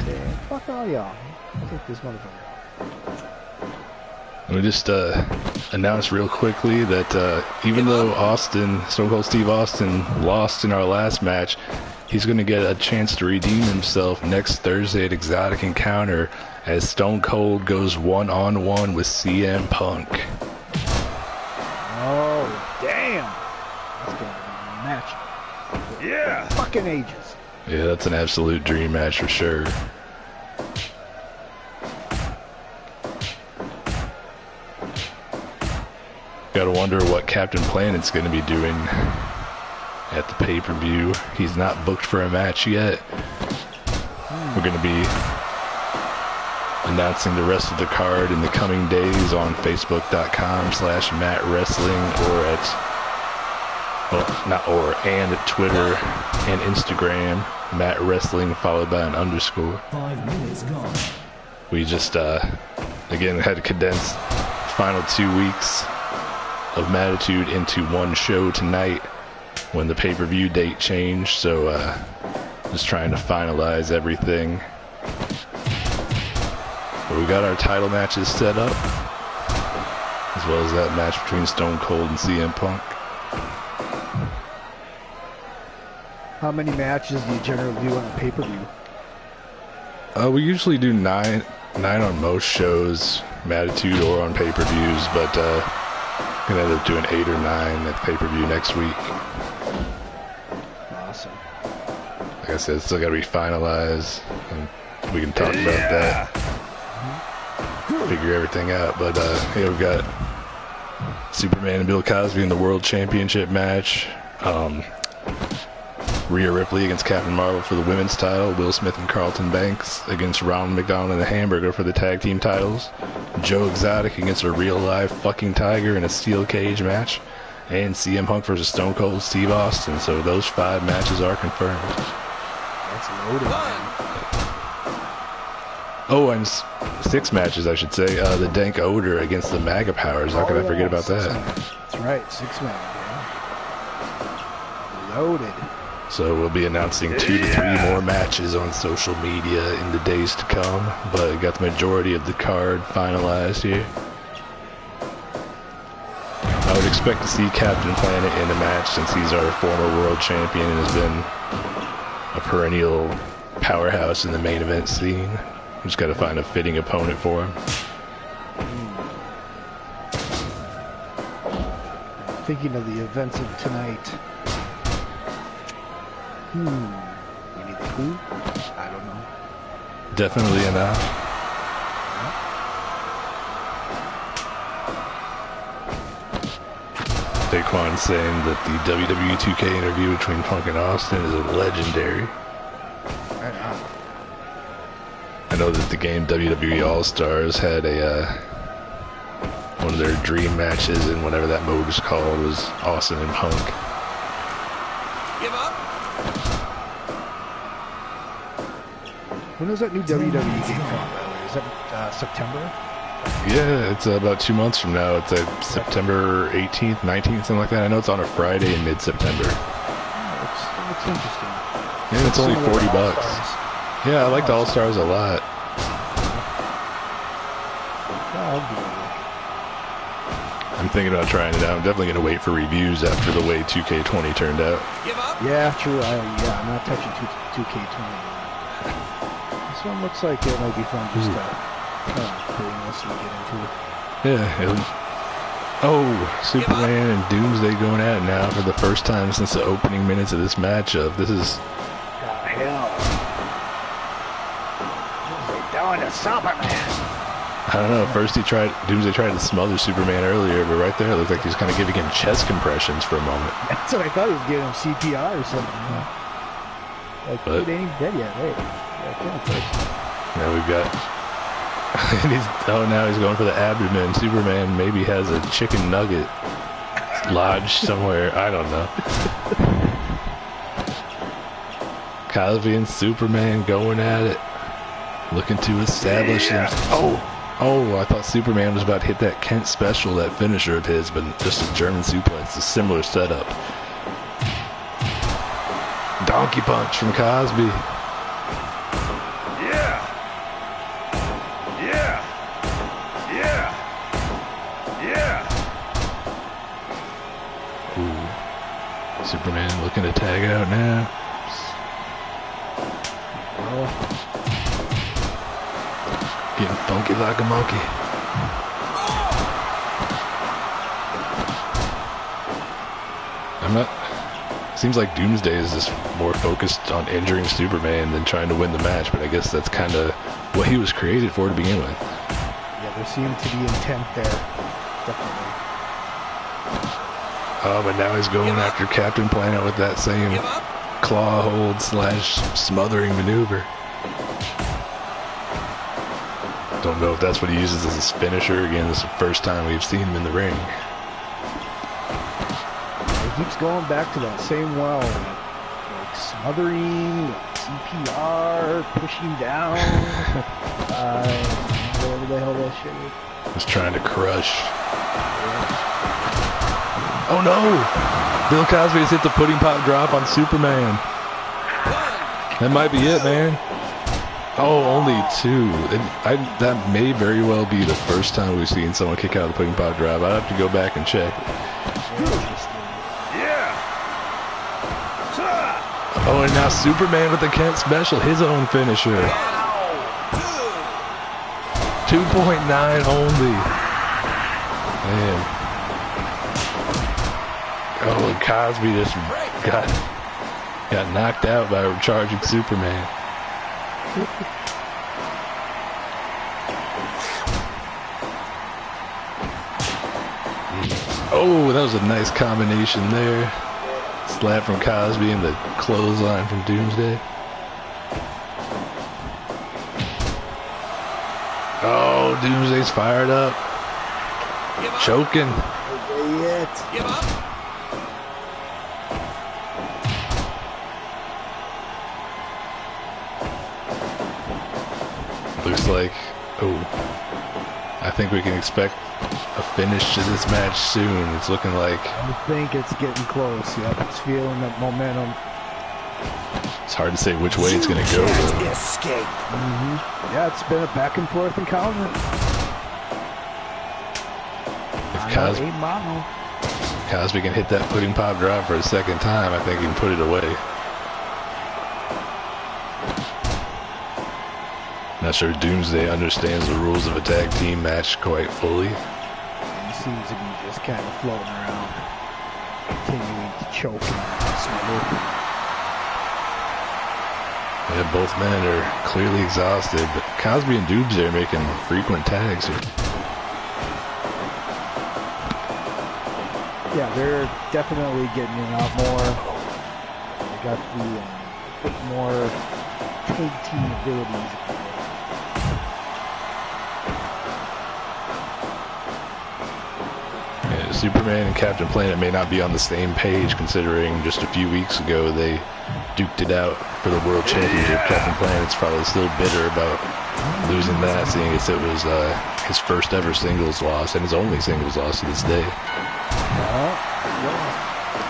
Yeah, fuck all y'all. Take this motherfucker. Let me just announce real quickly that even though Stone Cold Steve Austin lost in our last match, he's going to get a chance to redeem himself next Thursday at Exotic Encounter as Stone Cold goes one-on-one with CM Punk. Oh, damn. That's going to be a match. Yeah. Fucking ages. Yeah, that's an absolute dream match for sure. Gotta wonder what Captain Planet's gonna be doing at the pay-per-view. He's not booked for a match yet. We're gonna be announcing the rest of the card in the coming days on Facebook.com/MattWrestling or at, well, not or, and at Twitter and Instagram. Matt Wrestling followed by an underscore. 5 minutes gone. We just, again, had to condense final 2 weeks of Mattitude into one show tonight when the pay-per-view date changed, so just trying to finalize everything. But we got our title matches set up, as well as that match between Stone Cold and CM Punk. How many matches do you generally do on a pay-per-view? We usually do nine on most shows, Mattitude or on pay-per-views, but gonna end up doing 8 or 9 at the pay-per-view next week. Awesome. Like I said, it's still gotta be finalized, and we can talk about that, figure everything out. But yeah, we've got Superman and Bill Cosby in the World Championship match. Rhea Ripley against Captain Marvel for the women's title. Will Smith and Carlton Banks against Ronald McDonald and the Hamburger for the tag team titles. Joe Exotic against a real live fucking tiger in a steel cage match. And CM Punk versus Stone Cold Steve Austin. So those 5 matches are confirmed. That's loaded. Oh, and 6 matches, I should say. The Dank Oder against the MAGA Powers. How could I forget about that? That's right, 6 man. Yeah. Loaded. So we'll be announcing 2 to 3 more matches on social media in the days to come, but got the majority of the card finalized here. I would expect to see Captain Planet in a match since he's our former world champion and has been a perennial powerhouse in the main event scene. We just got to find a fitting opponent for him. Thinking of the events of tonight. You need the clue? I don't know. Definitely enough. Daquan saying that the WWE 2K interview between Punk and Austin is legendary. Right on. I know that the game WWE All-Stars had a one of their dream matches, and whatever that mode is called was Austin and Punk. Give up. When is that new WWE game coming out? Is that September? Yeah, it's about 2 months from now. It's September 18th, 19th, something like that. I know it's on a Friday in mid-September. Oh, it's interesting. Yeah, it's only $40. Yeah, I like the All-Stars a lot. Yeah, I'll do it. I'm thinking about trying it out. I'm definitely going to wait for reviews after the way 2K20 turned out. Give up. Yeah, true. I'm not touching 2K20. This one looks like it might be fun just to painlessly get into it. Yeah. Oh, Superman and Doomsday going at it now for the first time since the opening minutes of this matchup. This is... hell. Doomsday down to Superman. I don't know. First Doomsday tried to smother Superman earlier, but right there it looked like he was kind of giving him chest compressions for a moment. That's what I thought. He was giving him CPR or something. Like, But- dude ain't even dead yet. Hey, kill him first. Now we've got... now he's going for the abdomen. Superman maybe has a chicken nugget lodged somewhere. I don't know. Cosby and Superman going at it. Looking to establish himself. Oh, I thought Superman was about to hit that Kent special, that finisher of his, but just a German suplex, a similar setup. Donkey punch from Cosby. Yeah. Yeah. Yeah. Yeah. Ooh. Superman looking to tag out now. Getting funky like a monkey. Seems like Doomsday is just more focused on injuring Superman than trying to win the match, but I guess that's kind of what he was created for to begin with. Yeah, there seemed to be intent there. Definitely. Oh, but now he's going after Captain Planet with that same claw hold / smothering maneuver. Don't know if that's what he uses as his finisher. Again, this is the first time we've seen him in the ring. He keeps going back to that same well, like smothering, CPR, pushing down, whatever the hell that shit is. Just trying to crush. Oh no! Bill Cosby has hit the pudding pop drop on Superman. That might be it, man. Oh, only 2. That may very well be the first time we've seen someone kick out of the pudding pop drop. I'd have to go back and check. Yeah. Oh, and now Superman with the Kent special, his own finisher. 2.9 only. Man. Oh, Cosby just got knocked out by a charging Superman. Oh, that was a nice combination there. Slap from Cosby and the clothesline from Doomsday. Oh, Doomsday's fired up. Choking. Give up. Looks like, I think we can expect a finish to this match soon. It's looking like. I think it's getting close. Yep, it's feeling that momentum. It's hard to say which way it's going to go, though. Escape. Yeah, it's been a back and forth encounter. If Cosby can hit that pudding pop drop for a second time, I think he can put it away. Not sure Doomsday understands the rules of a tag team match quite fully. He seems to be just kind of floating around, continuing to choke and smother. Yeah, both men are clearly exhausted, but Cosby and Doomsday are making frequent tags here. Yeah, they're definitely getting a lot more. They got the bit more tag team abilities. Superman and Captain Planet may not be on the same page, considering just a few weeks ago they duked it out for the World Championship. Captain Planet's probably still bitter about losing that, seeing as it was his first ever singles loss and his only singles loss to this day.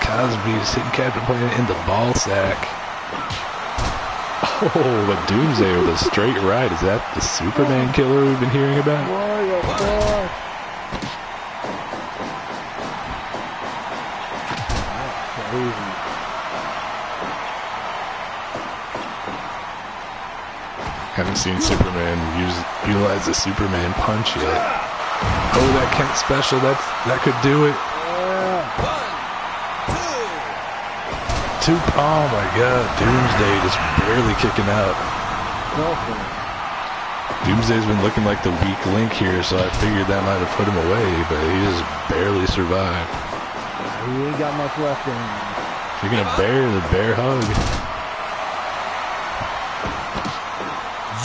Cosby is hitting Captain Planet in the ball sack. Oh, but Doomsday with a straight right. Is that the Superman killer we've been hearing about? Haven't seen Superman utilize the Superman punch yet. Oh, that Kent special, that could do it. Oh my God, Doomsday just barely kicking out. Doomsday's been looking like the weak link here, so I figured that might have put him away, but he just barely survived. He ain't got much left in him. You're gonna bury the bear hug.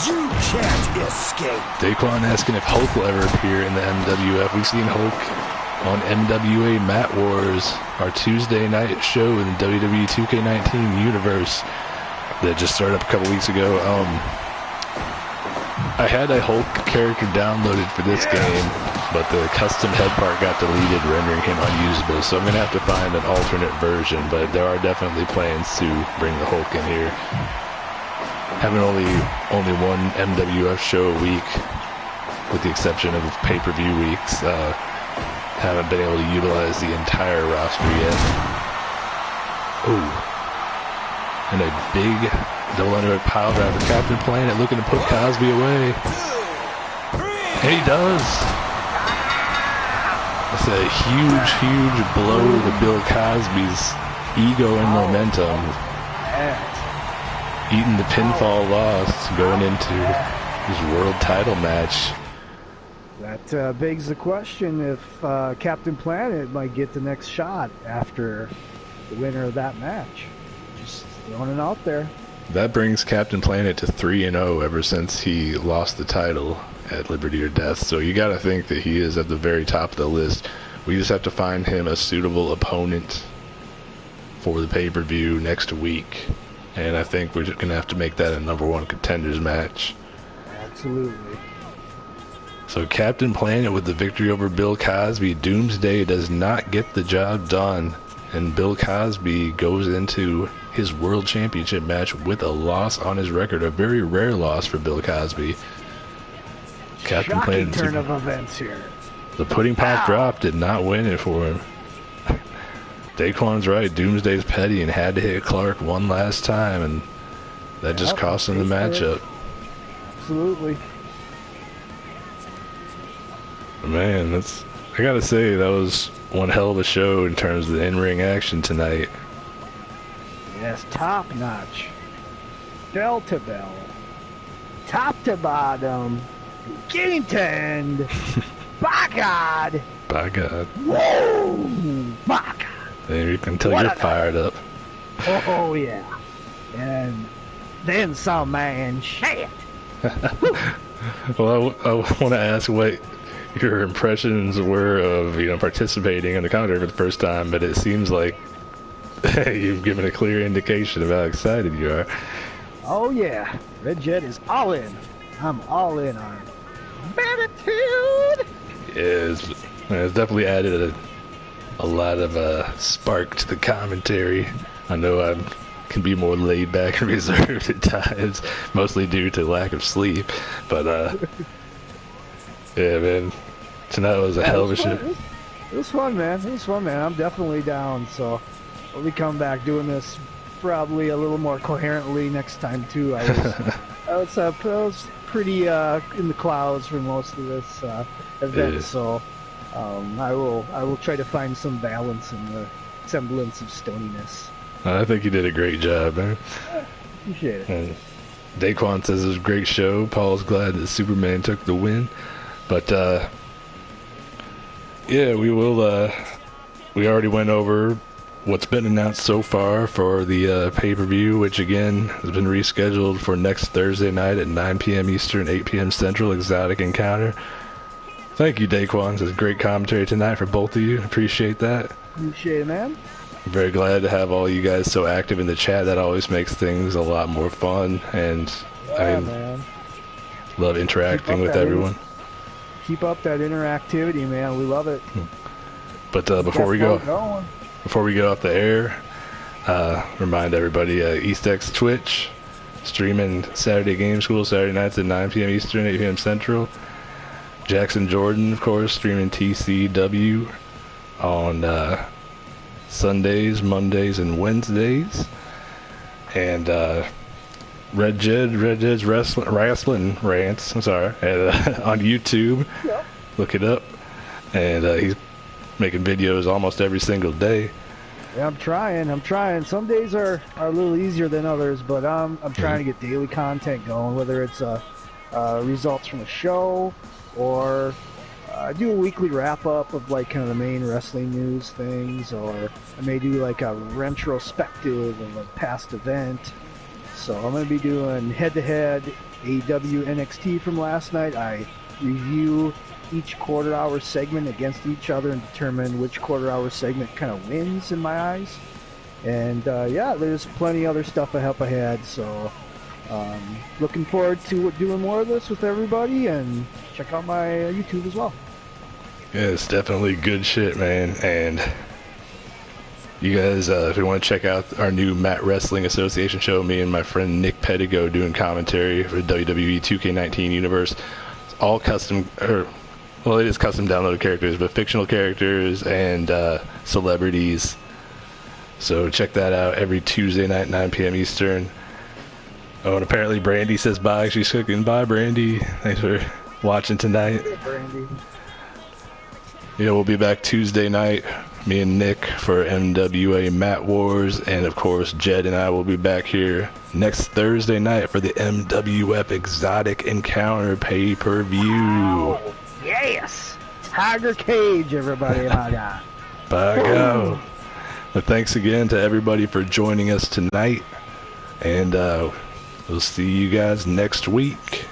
You can't escape. Daquan asking if Hulk will ever appear in the MWF. We've seen Hulk on MWA Mat Wars, our Tuesday night show in the WWE 2K19 universe that just started up a couple weeks ago. I had a Hulk character downloaded for this game, but the custom head part got deleted, rendering him unusable. So I'm going to have to find an alternate version, but there are definitely plans to bring the Hulk in here. Having only one MWF show a week, with the exception of pay-per-view weeks, haven't been able to utilize the entire roster yet. Ooh. And a big double underhook pile driver. Captain Planet looking to put Cosby away. And he does. That's a huge blow to Bill Cosby's ego and momentum. Eating the pinfall loss going into his world title match. That begs the question if Captain Planet might get the next shot after the winner of that match. Just throwing it out there. That brings Captain Planet to 3-0 ever since he lost the title at Liberty or Death. So you got to think that he is at the very top of the list. We just have to find him a suitable opponent for the pay-per-view next week. And I think we're just going to have to make that a #1 contenders match. Absolutely. So Captain Planet with the victory over Bill Cosby. Doomsday does not get the job done. And Bill Cosby goes into his World Championship match with a loss on his record. A very rare loss for Bill Cosby. Captain Shocking Planet, turn of events here. the pudding pop drop did not win it for him. Daquan's right. Doomsday's petty and had to hit Clark one last time, and that just cost him the matchup. Absolutely. Man, I gotta say, that was one hell of a show in terms of the in-ring action tonight. Yes, top notch. Bell to bell. Top to bottom. Beginning to end. By God. By God. Whoa! My God. There you can tell you're fired up. Oh, yeah. And then some, man. Shit. Well, I want to ask what your impressions were of, participating in the commentary for the first time, but it seems like you've given a clear indication of how excited you are. Oh, yeah. Red Jet is all in. I'm all in on Mattitude. Yeah, it's definitely added a lot of spark to the commentary. I know I can be more laid back and reserved at times, mostly due to lack of sleep. But yeah, man, tonight was a hell of a show. It was fun, man. It was fun, man. I'm definitely down. So we'll be coming back doing this probably a little more coherently next time too. I was pretty in the clouds for most of this event, so I will try to find some balance in the semblance of stoniness. I think you did a great job, man. Appreciate it. And Daquan says it was a great show. Paul's glad that Superman took the win, but yeah, we already went over what's been announced so far for the pay-per-view, which again has been rescheduled for next Thursday night at 9 p.m. Eastern, 8 p.m. Central. Exotic Encounter. Thank you, Daquan. It's great commentary tonight for both of you. Appreciate that. Appreciate it, man. I'm very glad to have all you guys so active in the chat. That always makes things a lot more fun, and Man. Love interacting with everyone. Keep up that interactivity, man. We love it. But before we go off the air, remind everybody, EastX Twitch, streaming Saturday Game School, Saturday nights at 9 p.m. Eastern, 8 p.m. Central. Jackson Jordan, of course, streaming TCW on Sundays, Mondays, and Wednesdays. And Red Jed's Wrestling Rants, I'm sorry, on YouTube. Yep. Look it up. And he's making videos almost every single day. Yeah, I'm trying. Some days are a little easier than others, but I'm trying to get daily content going, whether it's results from a show or I do a weekly wrap-up of like kind of the main wrestling news things, or I may do like a retrospective of a past event. So I'm going to be doing head-to-head AEW NXT from last night. I review each quarter-hour segment against each other and determine which quarter-hour segment kind of wins in my eyes. And yeah, there's plenty other stuff up ahead, so looking forward to doing more of this with everybody, and check out my YouTube as well. Yeah, it's definitely good shit, man. And you guys, if you want to check out our new Matt Wrestling Association show, me and my friend Nick Pettigo doing commentary for WWE 2K19 Universe. It's all custom, well, it is custom downloaded characters, but fictional characters and celebrities. So check that out every Tuesday night, 9 p.m. Eastern. Oh, and apparently Brandy says bye. She's cooking. Bye, Brandy. Thanks for watching tonight. Yeah, Brandy. Yeah, we'll be back Tuesday night, me and Nick, for MWA Mat Wars, and of course Jed and I will be back here next Thursday night for the MWF Exotic Encounter pay-per-view. Wow. Yes! Tiger Cage, everybody, my God. By God. But thanks again to everybody for joining us tonight, and we'll see you guys next week.